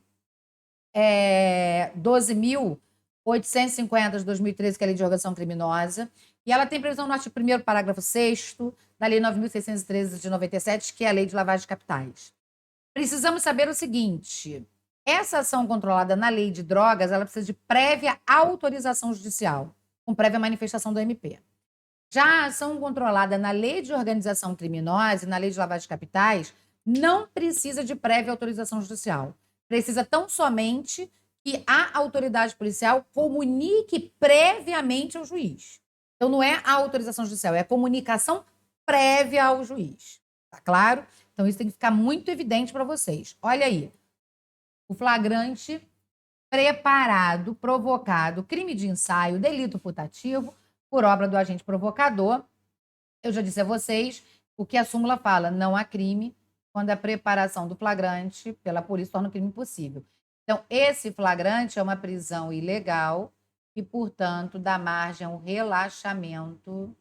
12.850 de 2013, que é a Lei de Organização Criminosa, e ela tem previsão no artigo 1º, parágrafo 6º, da Lei 9.613 de 97, que é a Lei de Lavagem de Capitais. Precisamos saber o seguinte: essa ação controlada na Lei de Drogas, ela precisa de prévia autorização judicial, com prévia manifestação do MP. Já a ação controlada na Lei de Organização Criminosa e na Lei de Lavagem de Capitais não precisa de prévia autorização judicial. Precisa tão somente que a autoridade policial comunique previamente ao juiz. Então, não é a autorização judicial, é a comunicação prévia ao juiz. Tá claro? Então, isso tem que ficar muito evidente para vocês. Olha aí. O flagrante, preparado, provocado, crime de ensaio, delito putativo, por obra do agente provocador. Eu já disse a vocês o que a súmula fala: não há crime quando a preparação do flagrante pela polícia torna o crime impossível. Então, esse flagrante é uma prisão ilegal e, portanto, dá margem ao relaxamento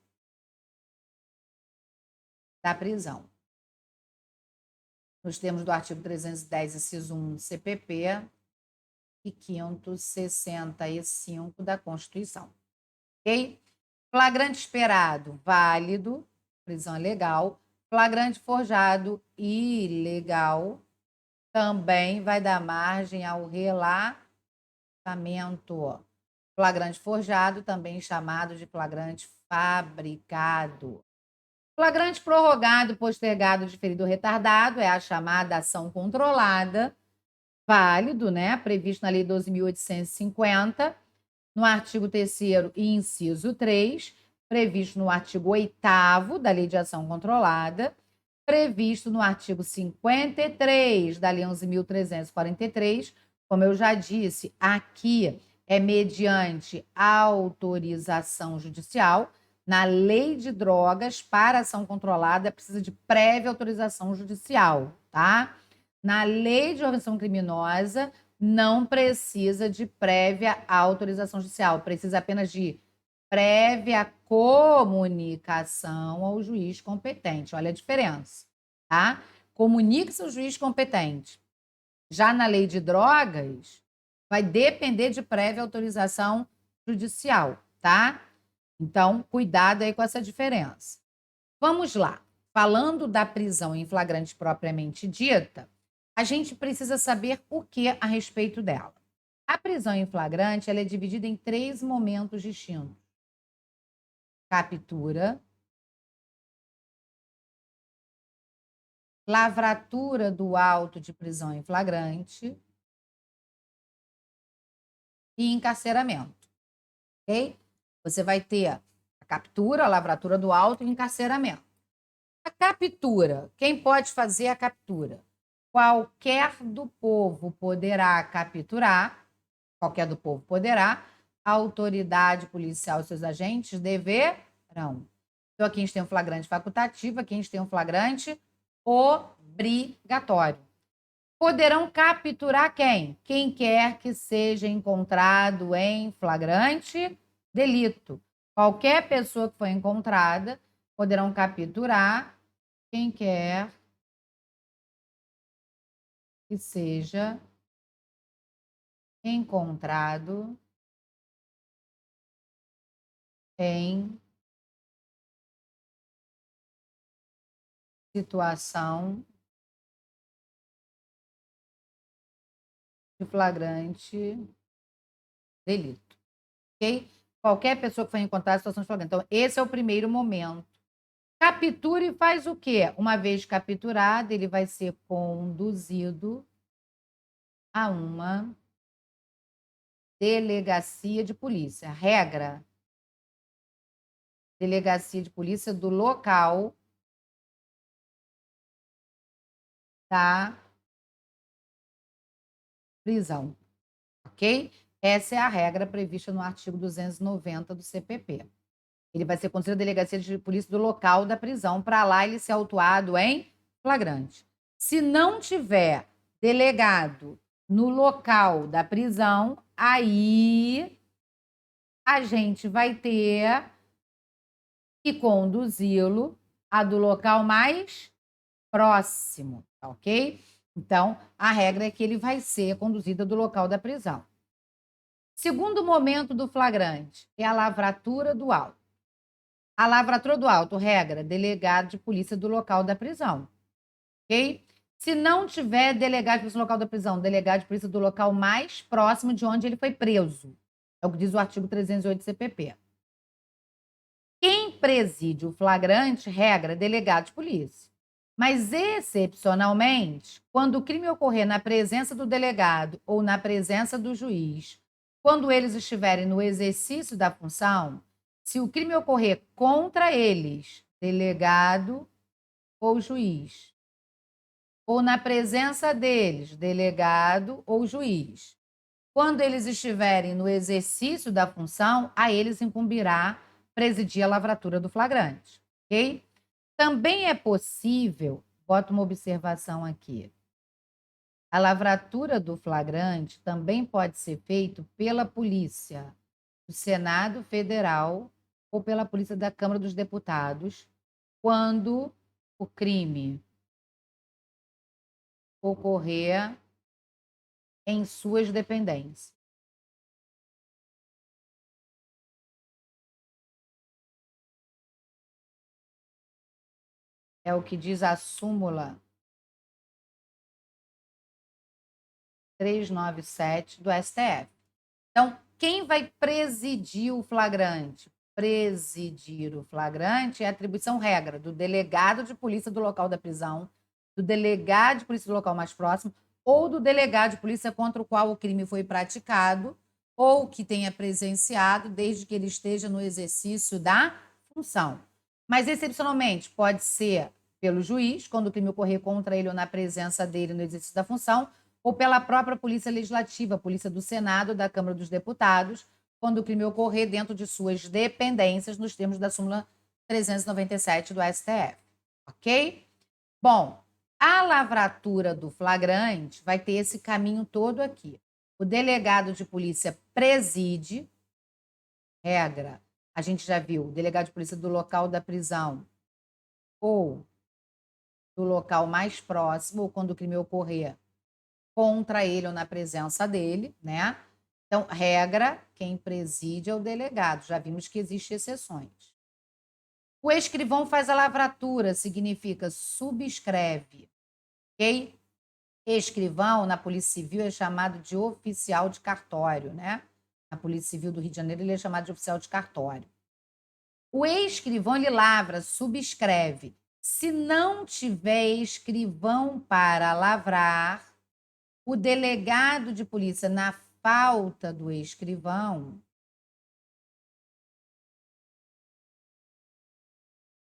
da prisão. Nos termos do artigo 310, inciso 1 do CPP e 565 da Constituição. Ok? Flagrante esperado, válido, prisão é legal. Flagrante forjado, ilegal, também vai dar margem ao relaxamento. Flagrante forjado, também chamado de flagrante fabricado. Flagrante prorrogado, postergado, diferido ou retardado é a chamada ação controlada, válido, né? Previsto na Lei 12.850, no artigo 3º e inciso 3, previsto no artigo 8º da Lei de Ação Controlada, previsto no artigo 53 da Lei 11.343, como eu já disse, aqui é mediante autorização judicial. Na Lei de Drogas, para ação controlada, precisa de prévia autorização judicial, tá? Na Lei de Organização Criminosa, não precisa de prévia autorização judicial, precisa apenas de prévia comunicação ao juiz competente. Olha a diferença, tá? Comunique-se ao juiz competente. Já na Lei de Drogas, vai depender de prévia autorização judicial, tá? Então, cuidado aí com essa diferença. Vamos lá. Falando da prisão em flagrante propriamente dita, a gente precisa saber o que a respeito dela. A prisão em flagrante ela é dividida em 3 momentos distintos: captura, lavratura do auto de prisão em flagrante e encarceramento. Ok? Você vai ter a captura, a lavratura do auto e o encarceramento. A captura, quem pode fazer a captura? Qualquer do povo poderá capturar, qualquer do povo poderá, a autoridade policial e seus agentes deverão. Então, aqui a gente tem um flagrante facultativo, aqui a gente tem um flagrante obrigatório. Poderão capturar quem? Quem quer que seja encontrado em flagrante delito. Qualquer pessoa que foi encontrada poderão capturar quem quer que seja encontrado em situação de flagrante delito. Ok? Qualquer pessoa que foi encontrada em situação de flagrante. Então, esse é o primeiro momento. Captura e faz o quê? Uma vez capturado, ele vai ser conduzido a uma delegacia de polícia. Regra, delegacia de polícia do local da prisão, ok? Essa é a regra prevista no artigo 290 do CPP. Ele vai ser conduzido à delegacia de polícia do local da prisão, para lá ele ser autuado em flagrante. Se não tiver delegado no local da prisão, aí a gente vai ter que conduzi-lo a do local mais próximo, tá ok? Então, a regra é que ele vai ser conduzido do local da prisão. Segundo momento do flagrante é a lavratura do auto. A lavratura do auto, regra, delegado de polícia do local da prisão, ok? Se não tiver delegado de polícia do local da prisão, delegado de polícia do local mais próximo de onde ele foi preso. É o que diz o artigo 308 do CPP. Quem preside o flagrante, regra, delegado de polícia. Mas, excepcionalmente, quando o crime ocorrer na presença do delegado ou na presença do juiz, quando eles estiverem no exercício da função, se o crime ocorrer contra eles, delegado ou juiz, ou na presença deles, delegado ou juiz, quando eles estiverem no exercício da função, a eles incumbirá presidir a lavratura do flagrante, ok? Também é possível, boto uma observação aqui, a lavratura do flagrante também pode ser feito pela polícia do Senado Federal ou pela polícia da Câmara dos Deputados, quando o crime ocorrer em suas dependências. É o que diz a súmula 397 do STF. Então, quem vai presidir o flagrante? Presidir o flagrante é atribuição regra do delegado de polícia do local da prisão, do delegado de polícia do local mais próximo, ou do delegado de polícia contra o qual o crime foi praticado, ou que tenha presenciado, desde que ele esteja no exercício da função. Mas, excepcionalmente, pode ser pelo juiz, quando o crime ocorrer contra ele ou na presença dele no exercício da função, ou pela própria Polícia Legislativa, a Polícia do Senado, da Câmara dos Deputados, quando o crime ocorrer dentro de suas dependências, nos termos da súmula 397 do STF. Ok? Bom, a lavratura do flagrante vai ter esse caminho todo aqui. O delegado de polícia preside, regra, a gente já viu, o delegado de polícia do local da prisão ou do local mais próximo, ou quando o crime ocorrer contra ele ou na presença dele, né? Então, regra, quem preside é o delegado. Já vimos que existem exceções. O escrivão faz a lavratura, significa subscreve, ok? Escrivão, na Polícia Civil, é chamado de oficial de cartório, né? Na Polícia Civil do Rio de Janeiro, ele é chamado de oficial de cartório. O escrivão, ele lavra, subscreve. Se não tiver escrivão para lavrar, o delegado de polícia, na falta do escrivão,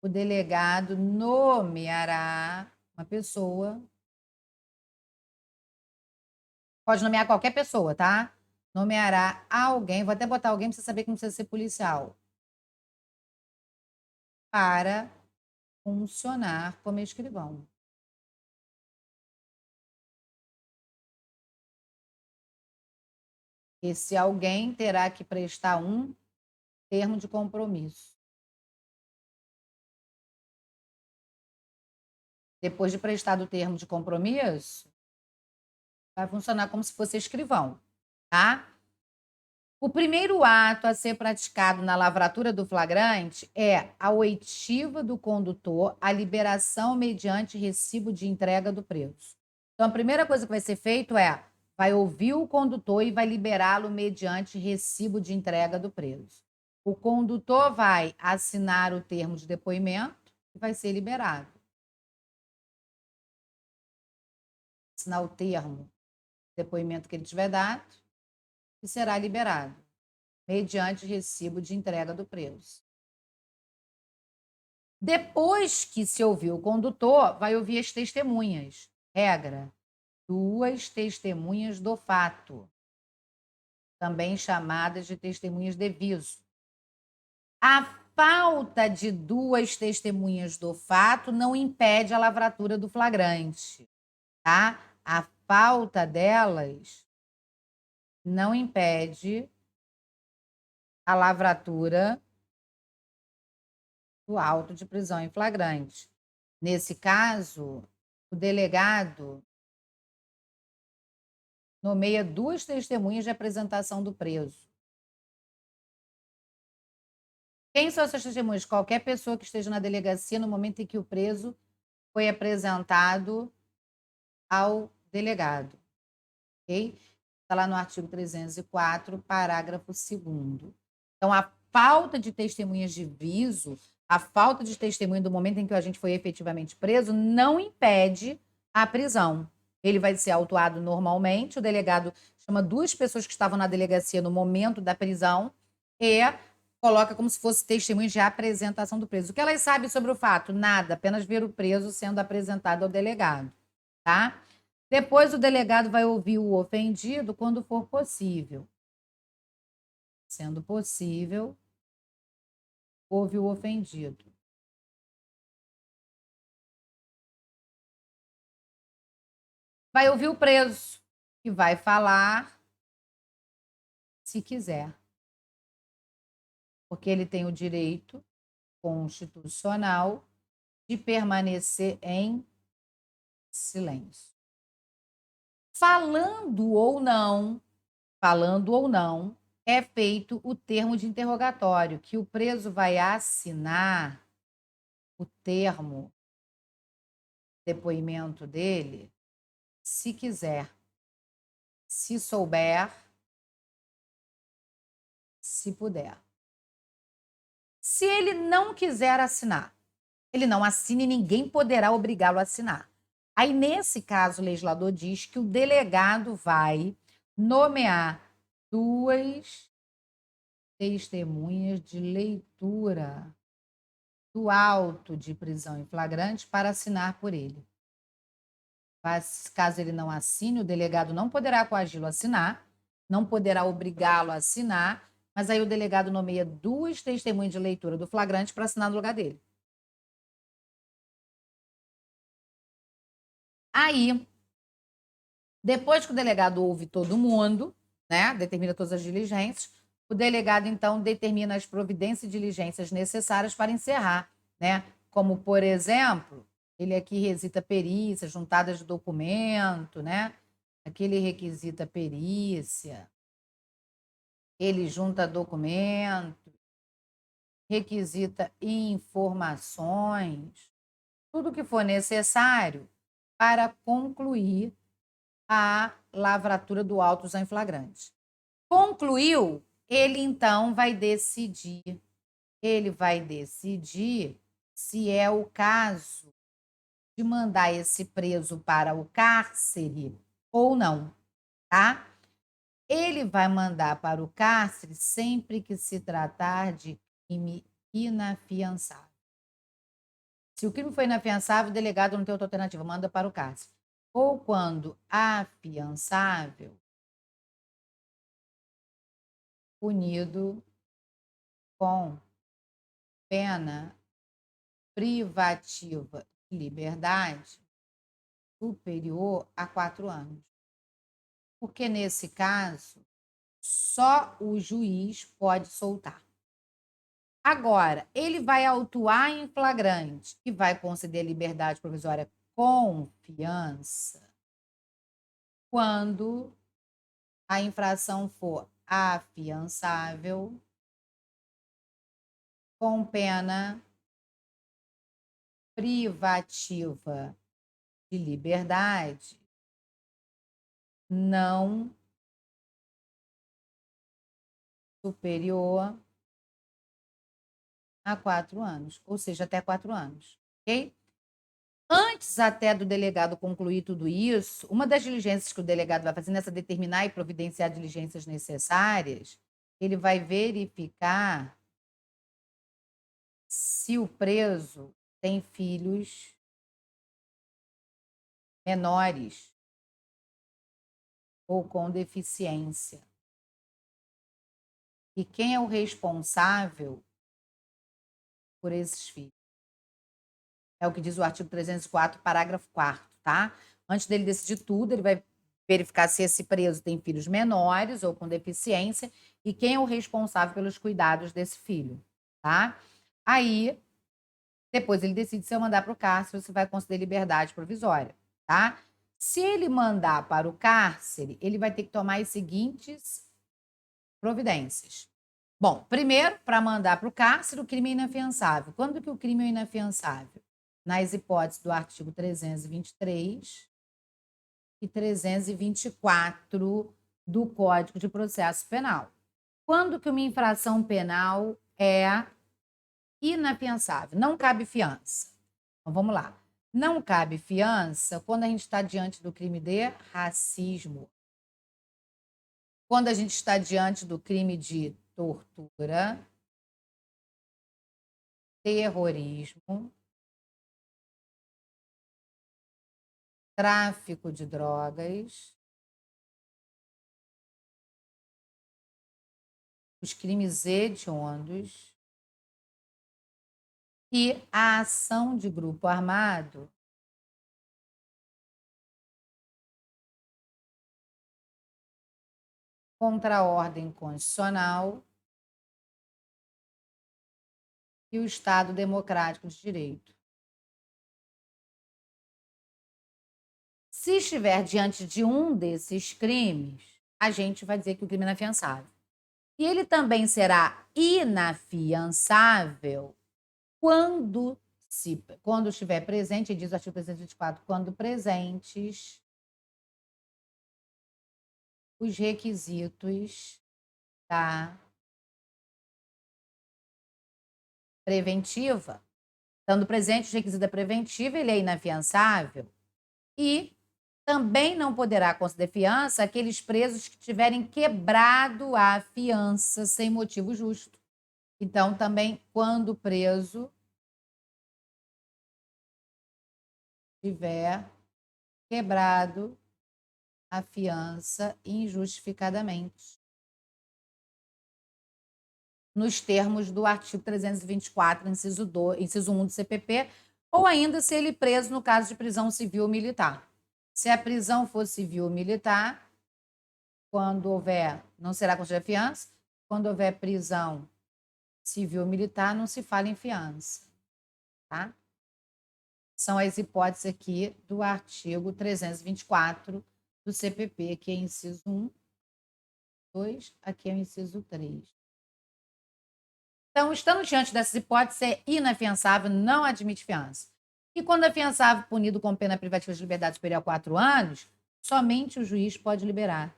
o delegado nomeará uma pessoa. Pode nomear qualquer pessoa, tá? Nomeará alguém, vou até botar alguém para você saber que não precisa ser policial, para funcionar como escrivão. Esse alguém terá que prestar um termo de compromisso. Depois de prestado o termo de compromisso, vai funcionar como se fosse escrivão, tá? O primeiro ato a ser praticado na lavratura do flagrante é a oitiva do condutor, a liberação mediante recibo de entrega do preso. Então, a primeira coisa que vai ser feito é, vai ouvir o condutor e vai liberá-lo mediante recibo de entrega do preso. O condutor vai assinar o termo de depoimento e vai ser liberado. Assinar o termo de depoimento que ele tiver dado e será liberado, mediante recibo de entrega do preso. Depois que se ouviu o condutor, vai ouvir as testemunhas. Regra: 2 testemunhas do fato, também chamadas de testemunhas de viso. A falta de 2 testemunhas do fato não impede a lavratura do flagrante, tá? A falta delas não impede a lavratura do auto de prisão em flagrante. Nesse caso, o delegado nomeia 2 testemunhas de apresentação do preso. Quem são essas testemunhas? Qualquer pessoa que esteja na delegacia no momento em que o preso foi apresentado ao delegado, ok? Está lá no artigo 304, parágrafo 2º. Então, a falta de testemunhas de viso, a falta de testemunha do momento em que o agente foi efetivamente preso, não impede a prisão. Ele vai ser autuado normalmente, o delegado chama 2 pessoas que estavam na delegacia no momento da prisão e coloca como se fosse testemunhas de apresentação do preso. O que elas sabem sobre o fato? Nada, apenas ver o preso sendo apresentado ao delegado, tá? Depois o delegado vai ouvir o ofendido quando for possível. Sendo possível, ouve o ofendido. Vai ouvir o preso, que vai falar se quiser. Porque ele tem o direito constitucional de permanecer em silêncio. Falando ou não, é feito o termo de interrogatório, que o preso vai assinar o termo depoimento dele, se quiser, se souber, se puder. Se ele não quiser assinar, ele não assina e ninguém poderá obrigá-lo a assinar. Aí, nesse caso, o legislador diz que o delegado vai nomear 2 testemunhas de leitura do auto de prisão em flagrante para assinar por ele. Mas, caso ele não assine, o delegado não poderá coagi-lo a assinar, não poderá obrigá-lo a assinar, mas aí o delegado nomeia 2 testemunhas de leitura do flagrante para assinar no lugar dele. Aí, depois que o delegado ouve todo mundo, né, determina todas as diligências, o delegado, então, determina as providências e diligências necessárias para encerrar, né? Como, por exemplo, ele aqui requisita perícia, juntadas de documento, né? Aqui ele requisita perícia, ele junta documento, requisita informações, tudo que for necessário para concluir a lavratura do auto em flagrante. Concluiu, ele então vai decidir. Ele vai decidir se é o caso de mandar esse preso para o cárcere ou não, tá? Ele vai mandar para o cárcere sempre que se tratar de crime inafiançável. Se o crime foi inafiançável, o delegado não tem outra alternativa, manda para o cárcere. Ou quando afiançável, punido com pena privativa de liberdade superior a 4 anos. Porque, nesse caso, só o juiz pode soltar. Agora, ele vai autuar em flagrante e vai conceder liberdade provisória com fiança quando a infração for afiançável com pena privativa de liberdade não superior a 4 anos, ou seja, até 4 anos, ok? Antes até do delegado concluir tudo isso, uma das diligências que o delegado vai fazer nessa determinar e providenciar diligências necessárias, ele vai verificar se o preso tem filhos menores ou com deficiência. E quem é o responsável por esses filhos? É o que diz o artigo 304, parágrafo 4º, tá? Antes dele decidir tudo, ele vai verificar se esse preso tem filhos menores ou com deficiência e quem é o responsável pelos cuidados desse filho, tá? Aí, depois ele decide se eu mandar para o cárcere ou se vai conceder liberdade provisória, tá? Se ele mandar para o cárcere, ele vai ter que tomar as seguintes providências. Bom, primeiro, para mandar para o cárcere, o crime é inafiançável. Quando que o crime é inafiançável? Nas hipóteses do artigo 323 e 324 do Código de Processo Penal. Quando que uma infração penal é inafiançável? Não cabe fiança. Então, vamos lá. Não cabe fiança quando a gente está diante do crime de racismo. Quando a gente está diante do crime de tortura, terrorismo, tráfico de drogas, os crimes hediondos e a ação de grupo armado contra a ordem constitucional e o Estado Democrático de Direito. Se estiver diante de um desses crimes, a gente vai dizer que o crime é inafiançável. E ele também será inafiançável quando estiver presente, diz o artigo 324, quando presentes os requisitos da preventiva. Estando presente os requisitos da preventiva, ele é inafiançável. E também não poderá conceder fiança aqueles presos que tiverem quebrado a fiança sem motivo justo. Então, também, quando o preso tiver quebrado a fiança injustificadamente, nos termos do artigo 324, inciso 1 do CPP, ou ainda se ele preso no caso de prisão civil ou militar. Se a prisão for civil ou militar, quando houver, não será concedida fiança, quando houver prisão civil ou militar, não se fala em fiança, tá? São as hipóteses aqui do artigo 324 do CPP, aqui é inciso 1, 2, aqui é o inciso 3. Então, estando diante dessas hipóteses, é inafiançável, não admite fiança. E quando é fiançável punido com pena privativa de liberdade superior a 4 anos, somente o juiz pode liberar.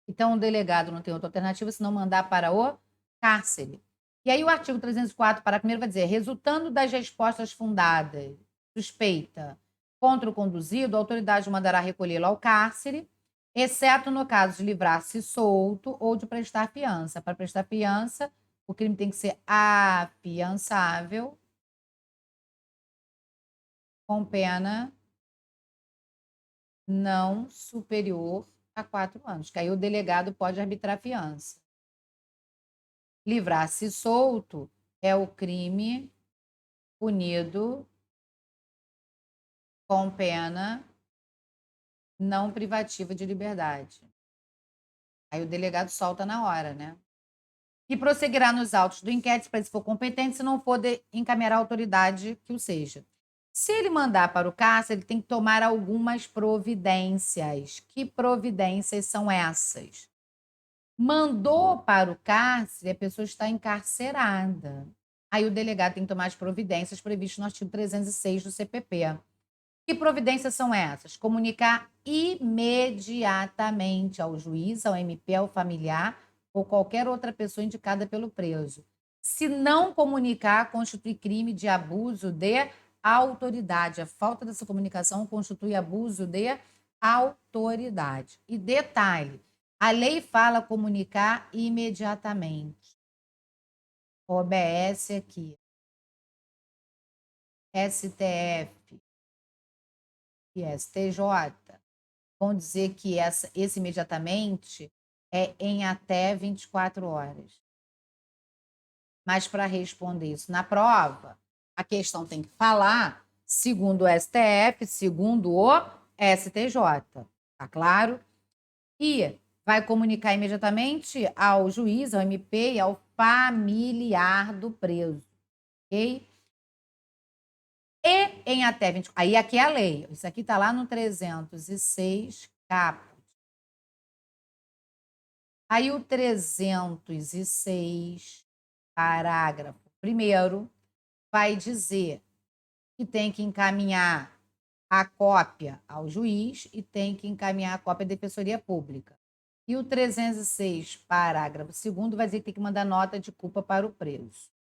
Então, o delegado não tem outra alternativa senão mandar para o cárcere. E aí o artigo 304, parágrafo 1º, vai dizer: resultando das respostas fundadas, suspeita contra o conduzido, a autoridade mandará recolhê-lo ao cárcere, exceto no caso de livrar-se solto ou de prestar fiança. Para prestar fiança, o crime tem que ser afiançável com pena não superior a 4 anos, que aí o delegado pode arbitrar fiança. Livrar-se solto é o crime punido com pena não privativa de liberdade. Aí o delegado solta na hora, né? E prosseguirá nos autos do inquérito, se for competente, se não for, encaminhará a autoridade que o seja. Se ele mandar para o cárcere, ele tem que tomar algumas providências. Que providências são essas? Mandou para o cárcere, a pessoa está encarcerada. Aí o delegado tem que tomar as providências previstas no artigo 306 do CPP. Que providências são essas? Comunicar imediatamente ao juiz, ao MP, ao familiar, ou qualquer outra pessoa indicada pelo preso. Se não comunicar, constitui crime de abuso de autoridade. A falta dessa comunicação constitui abuso de autoridade. E detalhe, a lei fala comunicar imediatamente. OBS aqui. STF e STJ vão dizer que esse imediatamente é em até 24 horas. Mas para responder isso na prova, a questão tem que falar segundo o STF, segundo o STJ. Tá claro? E vai comunicar imediatamente ao juiz, ao MP e ao familiar do preso. Ok? E em até 20... Aí aqui é a lei. Isso aqui está lá no 306, caput. Aí o 306, parágrafo 1º, vai dizer que tem que encaminhar a cópia ao juiz e tem que encaminhar a cópia à Defensoria Pública. E o 306, parágrafo 2º, vai dizer que tem que mandar nota de culpa para o preso.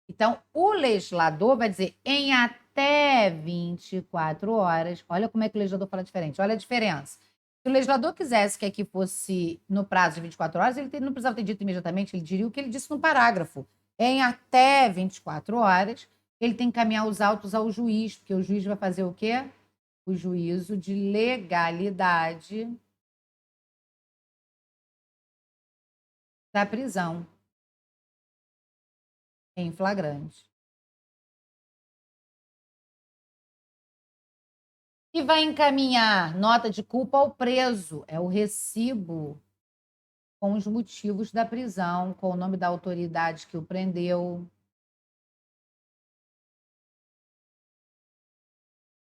Então, o legislador vai dizer em até 24 horas. Olha como é que o legislador fala diferente. Olha a diferença. Se o legislador quisesse que aqui fosse no prazo de 24 horas, ele não precisava ter dito imediatamente, ele diria o que ele disse no parágrafo. Em até 24 horas, ele tem que encaminhar os autos ao juiz, porque o juiz vai fazer o quê? O juízo de legalidade da prisão em flagrante. E vai encaminhar nota de culpa ao preso. É o recibo com os motivos da prisão, com o nome da autoridade que o prendeu.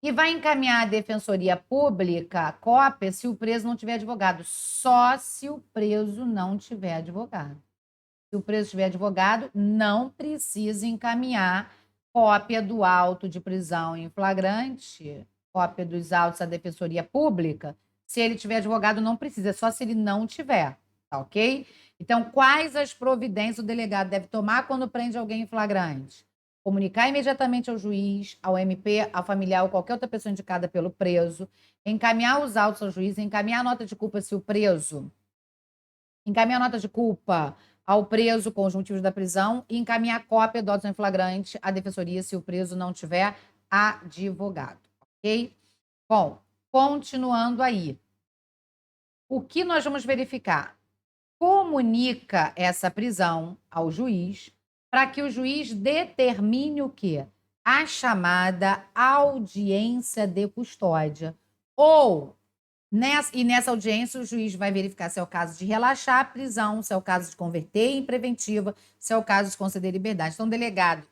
E vai encaminhar à Defensoria Pública cópia se o preso não tiver advogado. Só se o preso não tiver advogado. Se o preso tiver advogado, não precisa encaminhar cópia do auto de prisão em flagrante, cópia dos autos à Defensoria Pública. Se ele tiver advogado, não precisa, é só se ele não tiver, tá ok? Então, quais as providências o delegado deve tomar quando prende alguém em flagrante? Comunicar imediatamente ao juiz, ao MP, ao familiar ou qualquer outra pessoa indicada pelo preso, encaminhar os autos ao juiz, encaminhar a nota de culpa se o preso, encaminhar a nota de culpa ao preso com os motivos da prisão e encaminhar cópia do auto em flagrante à defensoria se o preso não tiver advogado, ok? Bom, continuando aí. O que nós vamos verificar? Comunica essa prisão ao juiz para que o juiz determine o quê? A chamada audiência de custódia. Ou, nessa audiência, o juiz vai verificar se é o caso de relaxar a prisão, se é o caso de converter em preventiva, se é o caso de conceder liberdade. Então, o delegado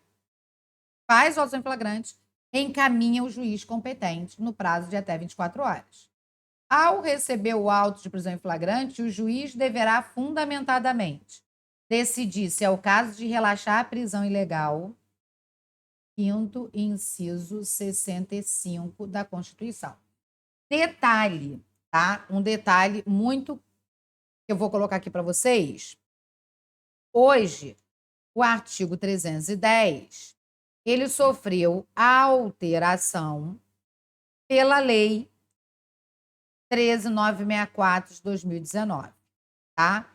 faz o auto em flagrante, encaminha o juiz competente no prazo de até 24 horas. Ao receber o auto de prisão em flagrante, o juiz deverá fundamentadamente decidir se é o caso de relaxar a prisão ilegal, 5º inciso 65 da Constituição. Detalhe, tá? Um detalhe muito que eu vou colocar aqui para vocês. Hoje, o artigo 310, ele sofreu alteração pela lei 13.964 de 2019, tá?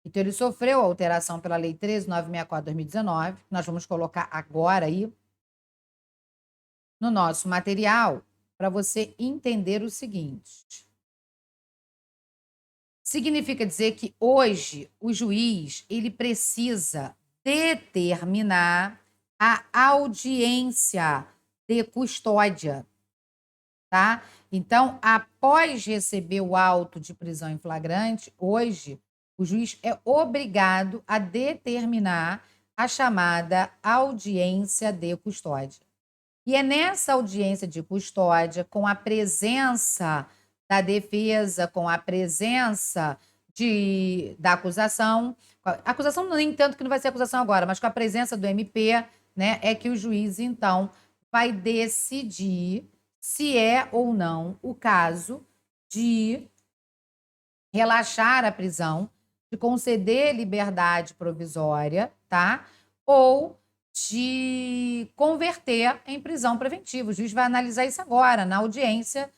Então, ele sofreu alteração pela lei 13.964 de 2019, nós vamos colocar agora aí no nosso material para você entender o seguinte. Significa dizer que hoje o juiz ele precisa determinar a audiência de custódia, tá? Então, após receber o auto de prisão em flagrante, hoje o juiz é obrigado a determinar a chamada audiência de custódia. E é nessa audiência de custódia, com a presença da defesa, com a presença da acusação, a acusação nem tanto que não vai ser acusação agora, mas com a presença do MP, né, é que o juiz, então, vai decidir se é ou não o caso de relaxar a prisão de conceder liberdade provisória, tá? Ou de converter em prisão preventiva. O juiz vai analisar isso agora, na audiência,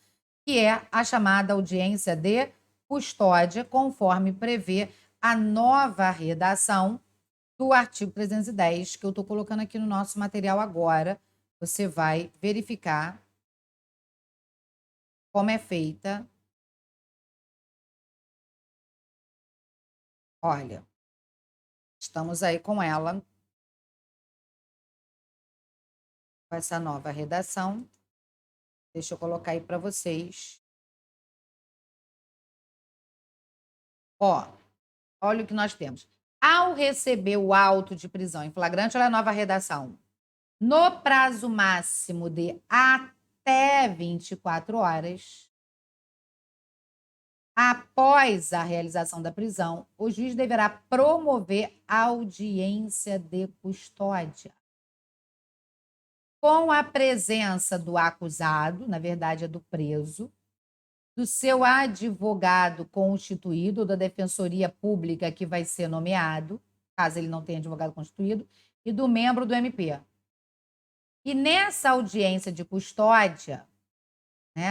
que é a chamada audiência de custódia, conforme prevê a nova redação do artigo 310, que eu estou colocando aqui no nosso material agora. Você vai verificar como é feita. Olha, estamos aí com ela, com essa nova redação. Deixa eu colocar aí para vocês. Ó, olha o que nós temos. Ao receber o auto de prisão em flagrante, olha a nova redação. No prazo máximo de até 24 horas, após a realização da prisão, o juiz deverá promover audiência de custódia, com a presença do acusado, na verdade é do preso, do seu advogado constituído, ou da defensoria pública que vai ser nomeado, caso ele não tenha advogado constituído, e do membro do MP. E nessa audiência de custódia, que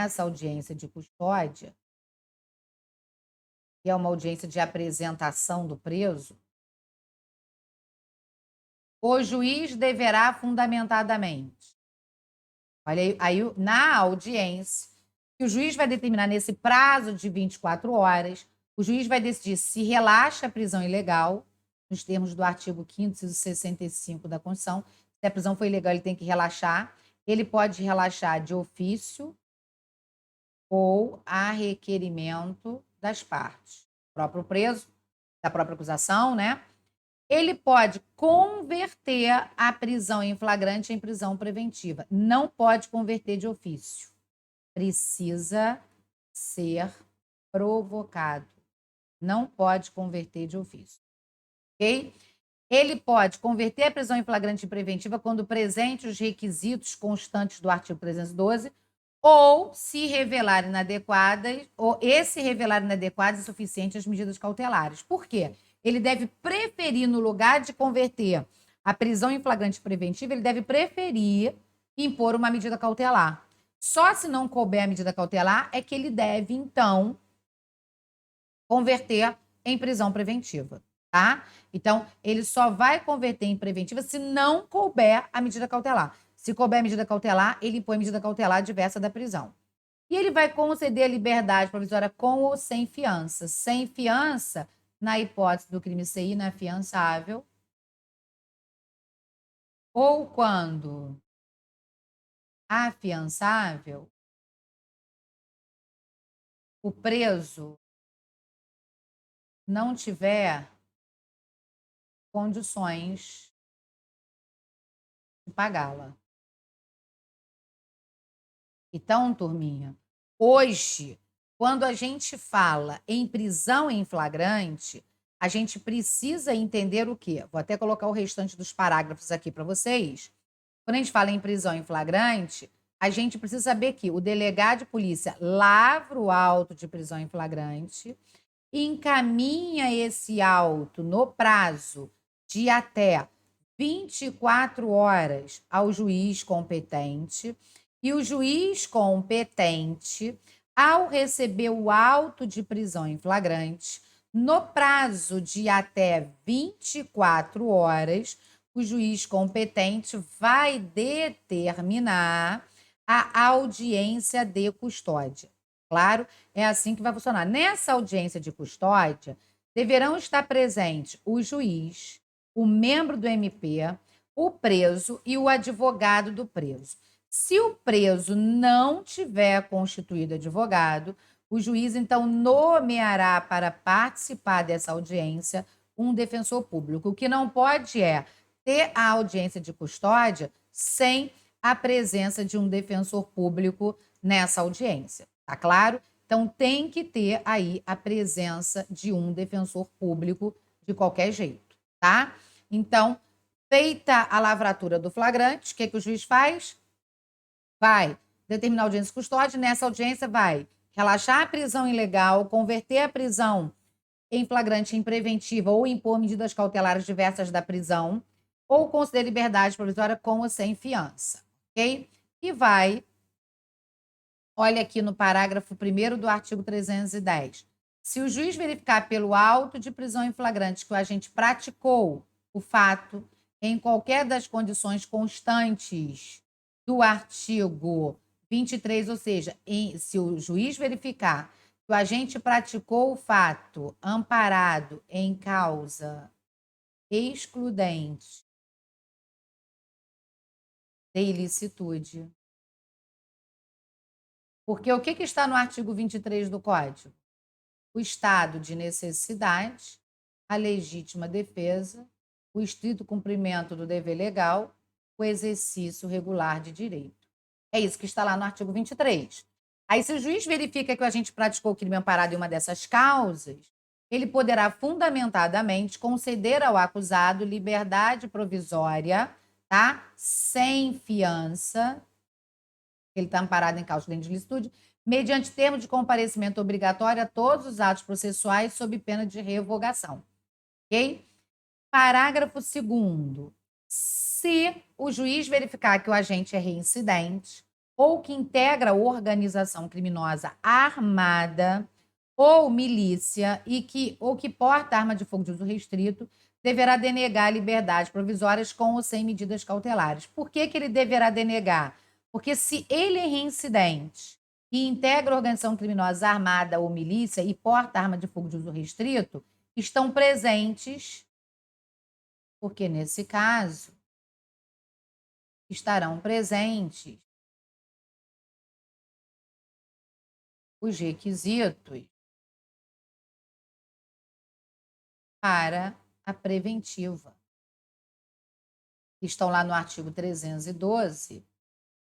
é uma audiência de apresentação do preso, o juiz deverá fundamentadamente, olha aí, na audiência, que o juiz vai determinar nesse prazo de 24 horas, o juiz vai decidir se relaxa a prisão ilegal, nos termos do artigo 5º, inciso 65 da Constituição. Se a prisão foi ilegal, ele tem que relaxar. Ele pode relaxar de ofício ou a requerimento das partes. O próprio preso, da própria acusação, né? Ele pode converter a prisão em flagrante em prisão preventiva. Não pode converter de ofício. Precisa ser provocado. Não pode converter de ofício. Ok? Ele pode converter a prisão em flagrante preventiva quando presente os requisitos constantes do artigo 312 ou se revelar inadequadas, ou esse revelar inadequadas e suficientes as medidas cautelares. Por quê? Ele deve preferir, no lugar de converter a prisão em flagrante preventiva, ele deve preferir impor uma medida cautelar. Só se não couber a medida cautelar é que ele deve, então, converter em prisão preventiva, tá? Então, ele só vai converter em preventiva se não couber a medida cautelar. Se couber a medida cautelar, ele impõe medida cautelar diversa da prisão. E ele vai conceder a liberdade provisória com ou sem fiança. Sem fiança, na hipótese do crime ser inafiançável, ou quando afiançável, o preso não tiver condições de pagá-la. Então, turminha, hoje, quando a gente fala em prisão em flagrante, a gente precisa entender o quê? Vou até colocar o restante dos parágrafos aqui para vocês. Quando a gente fala em prisão em flagrante, a gente precisa saber que o delegado de polícia lavra o auto de prisão em flagrante, encaminha esse auto no prazo de até 24 horas ao juiz competente, e o juiz competente, ao receber o auto de prisão em flagrante, no prazo de até 24 horas, o juiz competente vai determinar a audiência de custódia. Claro, é assim que vai funcionar. Nessa audiência de custódia, deverão estar presentes o juiz, o membro do MP, o preso e o advogado do preso. Se o preso não tiver constituído advogado, o juiz, então, nomeará para participar dessa audiência um defensor público. O que não pode é ter a audiência de custódia sem a presença de um defensor público nessa audiência. Tá claro? Então, tem que ter aí a presença de um defensor público de qualquer jeito, tá? Então, feita a lavratura do flagrante, o que o juiz faz? Vai determinar a audiência de custódia. Nessa audiência vai relaxar a prisão ilegal, converter a prisão em flagrante em preventiva ou impor medidas cautelares diversas da prisão ou conceder liberdade provisória com ou sem fiança, ok? E vai, olha aqui no parágrafo 1º do artigo 310. Se o juiz verificar pelo auto de prisão em flagrante que o agente praticou o fato em qualquer das condições constantes do artigo 23, ou seja, se o juiz verificar que o agente praticou o fato amparado em causa excludente de ilicitude. Porque o que está no artigo 23 do Código? O estado de necessidade, a legítima defesa, o estrito cumprimento do dever legal, o exercício regular de direito. É isso que está lá no artigo 23. Aí, se o juiz verifica que o agente praticou o crime amparado em uma dessas causas, ele poderá fundamentadamente conceder ao acusado liberdade provisória, tá? Sem fiança, ele está amparado em causa de ilicitude, mediante termo de comparecimento obrigatório a todos os atos processuais sob pena de revogação. Ok? Parágrafo 2º. Se o juiz verificar que o agente é reincidente ou que integra organização criminosa armada ou milícia ou que porta arma de fogo de uso restrito, deverá denegar liberdades provisórias com ou sem medidas cautelares. Por que ele deverá denegar? Porque se ele é reincidente e integra organização criminosa armada ou milícia e porta arma de fogo de uso restrito, estão presentes, porque nesse caso estarão presentes os requisitos para a preventiva. Estão lá no artigo 312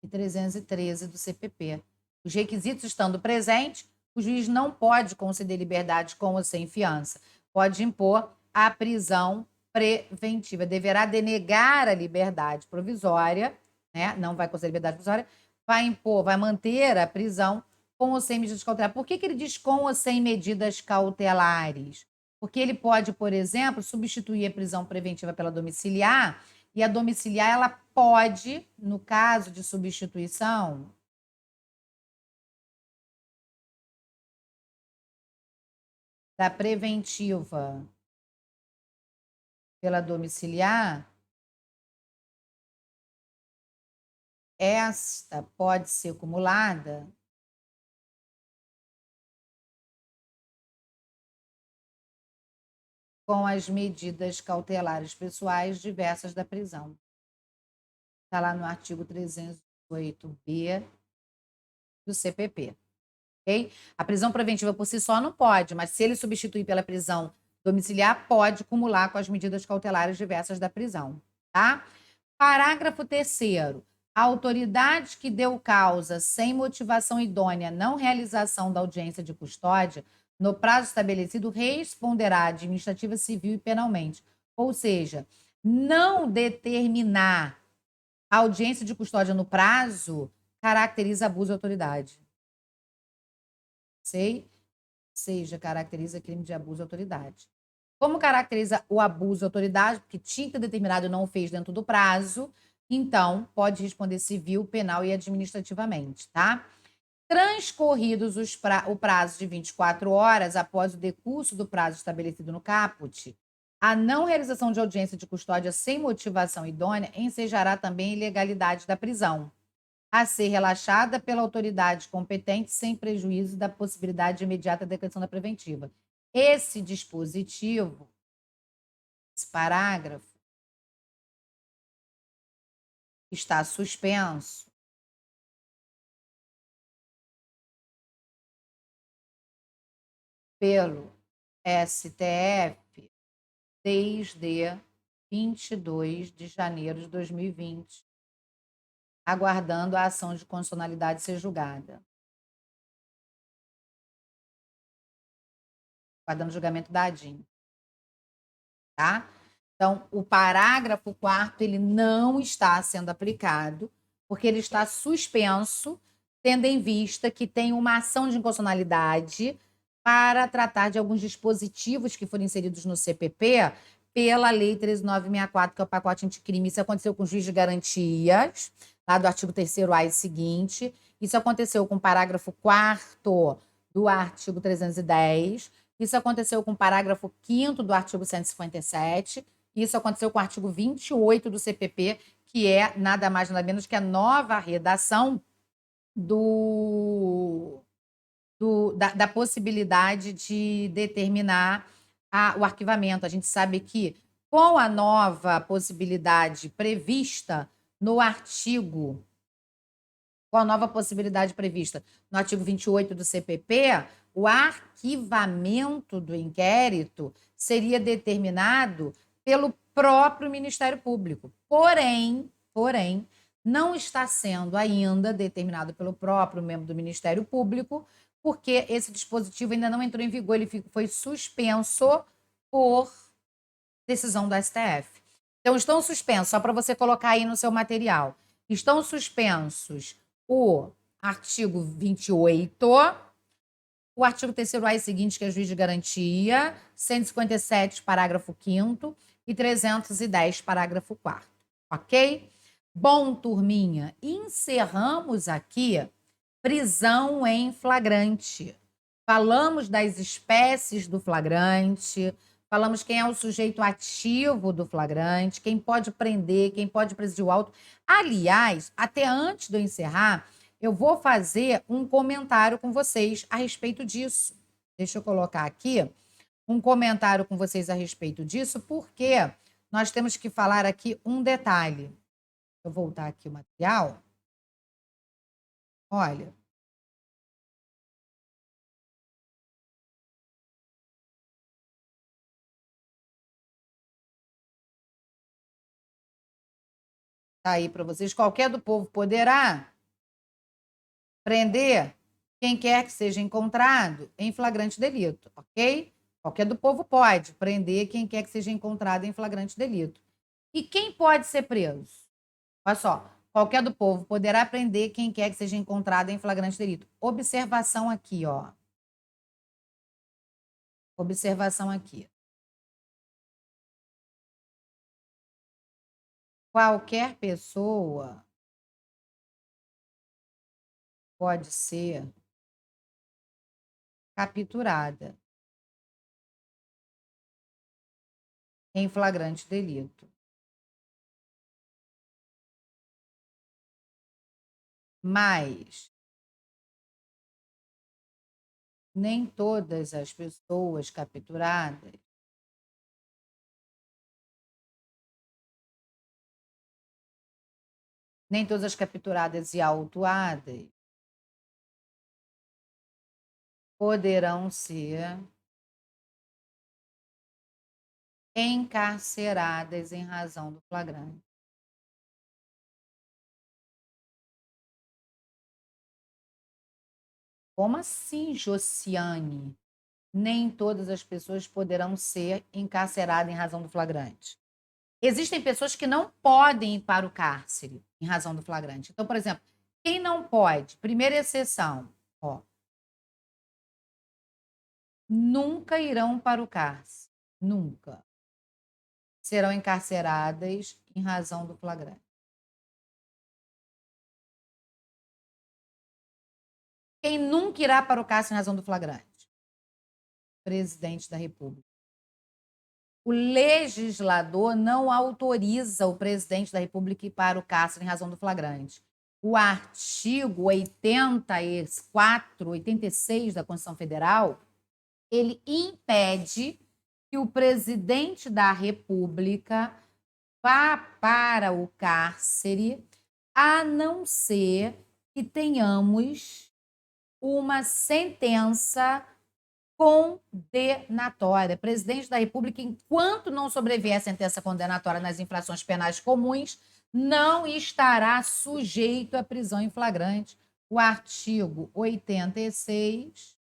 e 313 do CPP. Os requisitos estando presentes, o juiz não pode conceder liberdade com ou sem fiança. Pode impor a prisão preventiva. Deverá denegar a liberdade provisória, né? Não vai conceder liberdade provisória, vai manter a prisão com ou sem medidas cautelares. Por que ele diz com ou sem medidas cautelares? Porque ele pode, por exemplo, substituir a prisão preventiva pela domiciliar, e a domiciliar, ela pode, no caso de substituição, da preventiva pela domiciliar, esta pode ser acumulada com as medidas cautelares pessoais diversas da prisão. Está lá no artigo 308b do CPP. Okay? A prisão preventiva por si só não pode, mas se ele substituir pela prisão domiciliar, pode acumular com as medidas cautelares diversas da prisão. Tá? Parágrafo 3º. A autoridade que deu causa sem motivação idônea não realização da audiência de custódia no prazo estabelecido responderá administrativa, civil e penalmente. Ou seja, não determinar a audiência de custódia no prazo caracteriza abuso de autoridade. Seja, caracteriza crime de abuso de autoridade. Como caracteriza o abuso de autoridade? Porque tinha que ter determinado e não fez dentro do prazo, então pode responder civil, penal e administrativamente, tá? Transcorridos o prazo de 24 horas após o decurso do prazo estabelecido no caput, a não realização de audiência de custódia sem motivação idônea ensejará também a ilegalidade da prisão, a ser relaxada pela autoridade competente sem prejuízo da possibilidade de imediata decretação da preventiva. Esse dispositivo, esse parágrafo, está suspenso pelo STF desde 22 de janeiro de 2020, aguardando a ação de constitucionalidade ser julgada. Aguardando o julgamento da ADIM. Tá? Então, o parágrafo 4º, ele não está sendo aplicado, porque ele está suspenso, tendo em vista que tem uma ação de inconstitucionalidade para tratar de alguns dispositivos que foram inseridos no CPP pela Lei 13.964, que é o pacote anticrime. Isso aconteceu com o juiz de garantias, lá do artigo 3º-A e seguinte. Isso aconteceu com o parágrafo 4º do artigo 310. Isso aconteceu com o parágrafo 5º do artigo 157. Isso aconteceu com o artigo 28 do CPP, que é nada mais nada menos que a nova redação da possibilidade de determinar o arquivamento. A gente sabe que, com a nova possibilidade prevista no artigo, com a nova possibilidade prevista no artigo 28 do CPP, o arquivamento do inquérito seria determinado pelo próprio Ministério Público. Porém, não está sendo ainda determinado pelo próprio membro do Ministério Público, porque esse dispositivo ainda não entrou em vigor, ele foi suspenso por decisão do STF. Então, estão suspensos, só para você colocar aí no seu material, estão suspensos o artigo 28, o artigo 3º-A e seguinte, que é juiz de garantia, 157, parágrafo 5º, e 310, parágrafo 4º. Ok? Bom, turminha, encerramos aqui prisão em flagrante. Falamos das espécies do flagrante, falamos quem é o sujeito ativo do flagrante, quem pode prender, quem pode presidir o auto. Aliás, até antes de eu encerrar, eu vou fazer um comentário com vocês a respeito disso. Deixa eu colocar aqui um comentário com vocês a respeito disso, porque nós temos que falar aqui um detalhe. Vou voltar aqui o material. Olha. Tá aí para vocês. Qualquer do povo poderá prender quem quer que seja encontrado em flagrante delito, ok? Qualquer do povo pode prender quem quer que seja encontrado em flagrante delito. E quem pode ser preso? Olha só, qualquer do povo poderá prender quem quer que seja encontrado em flagrante delito. Observação aqui, ó. Observação aqui. Qualquer pessoa pode ser capturada em flagrante delito. Mas nem todas as pessoas capturadas e autuadas poderão ser encarceradas em razão do flagrante. Como assim, Josiane? Nem todas as pessoas poderão ser encarceradas em razão do flagrante. Existem pessoas que não podem ir para o cárcere em razão do flagrante. Então, por exemplo, quem não pode? Primeira exceção, ó, nunca irão para o cárcere. Nunca. Serão encarceradas em razão do flagrante. Quem nunca irá para o cárcere em razão do flagrante? Presidente da República. O legislador não autoriza o presidente da República ir para o cárcere em razão do flagrante. O artigo 84, 86 da Constituição Federal, ele impede que o presidente da República vá para o cárcere, a não ser que tenhamos uma sentença condenatória. Presidente da República, enquanto não sobrevier a sentença condenatória nas infrações penais comuns, não estará sujeito à prisão em flagrante. O artigo 86,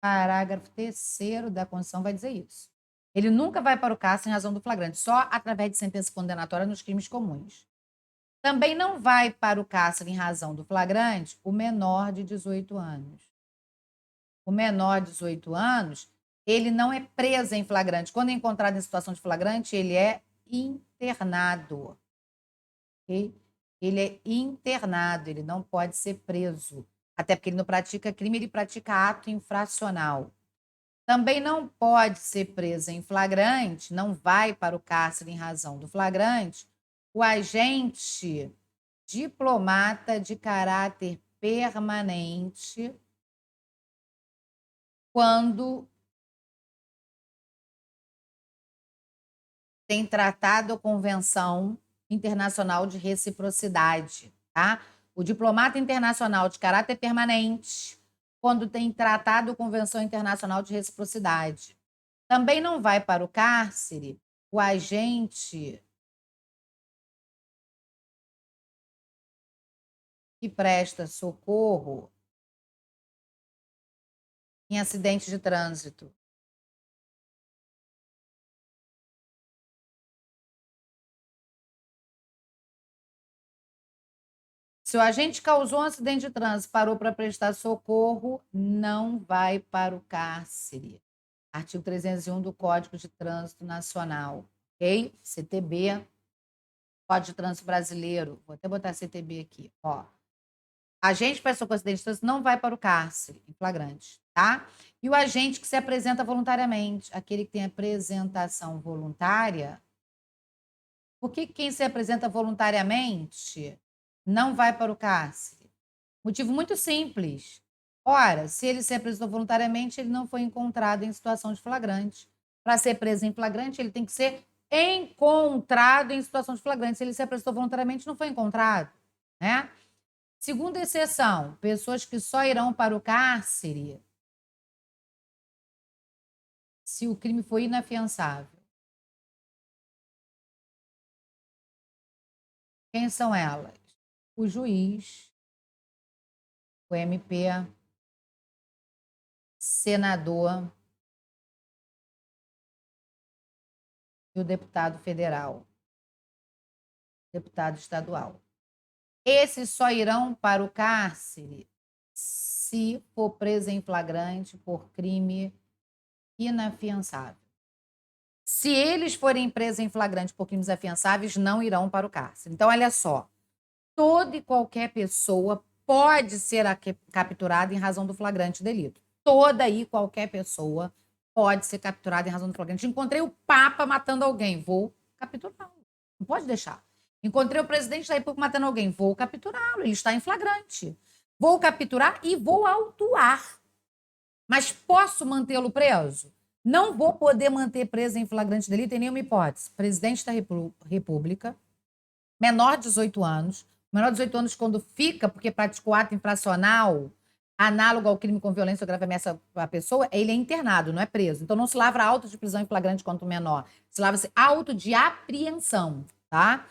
parágrafo 3º da Constituição vai dizer isso. Ele nunca vai para o cárcere em razão do flagrante, só através de sentença condenatória nos crimes comuns. Também não vai para o cárcere em razão do flagrante o menor de 18 anos. o menor de 18 anos, ele não é preso em flagrante. Quando é encontrado em situação de flagrante, ele é internado. Okay? Ele é internado, ele não pode ser preso. Até porque ele não pratica crime, ele pratica ato infracional. Também não pode ser preso em flagrante, não vai para o cárcere em razão do flagrante, o agente diplomata de caráter permanente quando tem tratado ou convenção internacional de reciprocidade, tá? O diplomata internacional de caráter permanente quando tem tratado ou convenção internacional de reciprocidade. Também não vai para o cárcere o agente que presta socorro em acidente de trânsito. Se o agente causou um acidente de trânsito, parou para prestar socorro, não vai para o cárcere. Artigo 301 do Código de Trânsito Nacional, ok? CTB, Código de Trânsito Brasileiro. Vou até botar CTB aqui, ó. Agente que prestou acidente de trânsito não vai para o cárcere, em flagrante, tá? E o agente que se apresenta voluntariamente, aquele que tem apresentação voluntária, por que quem se apresenta voluntariamente não vai para o cárcere? Motivo muito simples. Ora, se ele se apresentou voluntariamente, ele não foi encontrado em situação de flagrante. Para ser preso em flagrante, ele tem que ser encontrado em situação de flagrante. Se ele se apresentou voluntariamente, não foi encontrado, né? Segunda exceção, pessoas que só irão para o cárcere se o crime for inafiançável. Quem são elas? O juiz, o MP, senador e o deputado federal, deputado estadual. Esses só irão para o cárcere se for preso em flagrante por crime inafiançável. Se eles forem presos em flagrante por crimes afiançáveis, não irão para o cárcere. Então, olha só, toda e qualquer pessoa pode ser capturada em razão do flagrante delito. Toda e qualquer pessoa pode ser capturada em razão do flagrante. Encontrei o Papa matando alguém, vou capturá-lo. Não pode deixar. Encontrei o presidente da República matando alguém, vou capturá-lo. Ele está em flagrante. Vou capturar e vou autuar. Mas posso mantê-lo preso? Não vou poder manter preso em flagrante delito em nenhuma hipótese. Presidente da República, menor de 18 anos, menor de 18 anos quando fica porque praticou ato infracional análogo ao crime com violência ou grave ameaça à pessoa, ele é internado, não é preso. Então não se lavra auto de prisão em flagrante quanto o menor. Se lavra-se auto de apreensão, tá?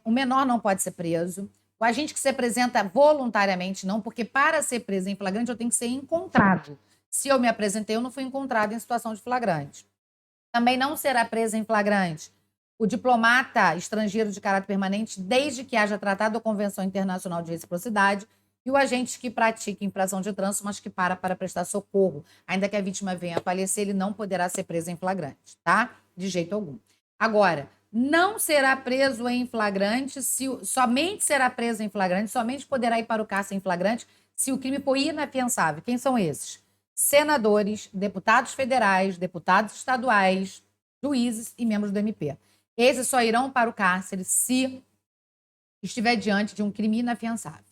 O menor não pode ser preso. O agente que se apresenta voluntariamente não, porque para ser preso em flagrante eu tenho que ser encontrado. Se eu me apresentei, eu não fui encontrado em situação de flagrante. Também não será preso em flagrante o diplomata estrangeiro de caráter permanente, desde que haja tratado ou convenção internacional de reciprocidade, e o agente que pratica infração de trânsito, mas que para prestar socorro. Ainda que a vítima venha a falecer, ele não poderá ser preso em flagrante, tá? De jeito algum. Agora, não será preso em flagrante, somente será preso em flagrante, somente poderá ir para o cárcere em flagrante se o crime for inafiançável. Quem são esses? Senadores, deputados federais, deputados estaduais, juízes e membros do MP. Esses só irão para o cárcere se estiver diante de um crime inafiançável.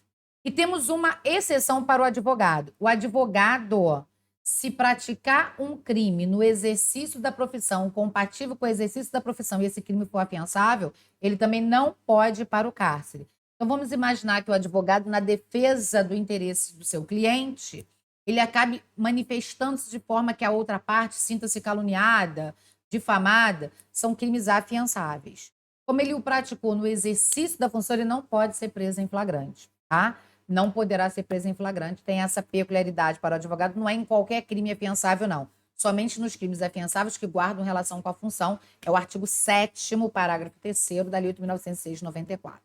E temos uma exceção para o advogado. O advogado, se praticar um crime no exercício da profissão, compatível com o exercício da profissão, e esse crime for afiançável, ele também não pode ir para o cárcere. Então, vamos imaginar que o advogado, na defesa do interesse do seu cliente, ele acabe manifestando-se de forma que a outra parte sinta-se caluniada, difamada, são crimes afiançáveis. Como ele o praticou no exercício da função, ele não pode ser preso em flagrante, tá? Não poderá ser preso em flagrante, tem essa peculiaridade para o advogado, não é em qualquer crime afiançável, não. Somente nos crimes afiançáveis que guardam relação com a função, é o artigo 7º, parágrafo 3º da Lei 8.906 de 94.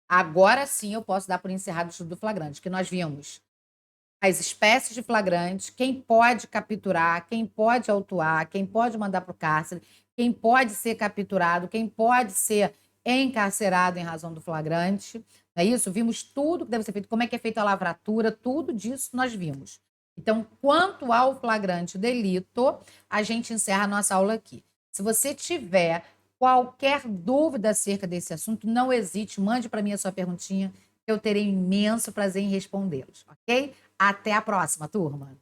Agora sim eu posso dar por encerrado o estudo do flagrante, que nós vimos as espécies de flagrantes, quem pode capturar, quem pode autuar, quem pode mandar para o cárcere, quem pode ser capturado, quem pode ser encarcerado em razão do flagrante. Não é isso? Vimos tudo que deve ser feito, como é que é feita a lavratura, tudo disso nós vimos. Então, quanto ao flagrante delito, a gente encerra a nossa aula aqui. Se você tiver qualquer dúvida acerca desse assunto, não hesite, mande para mim a sua perguntinha, que eu terei imenso prazer em respondê-los, ok? Até a próxima, turma!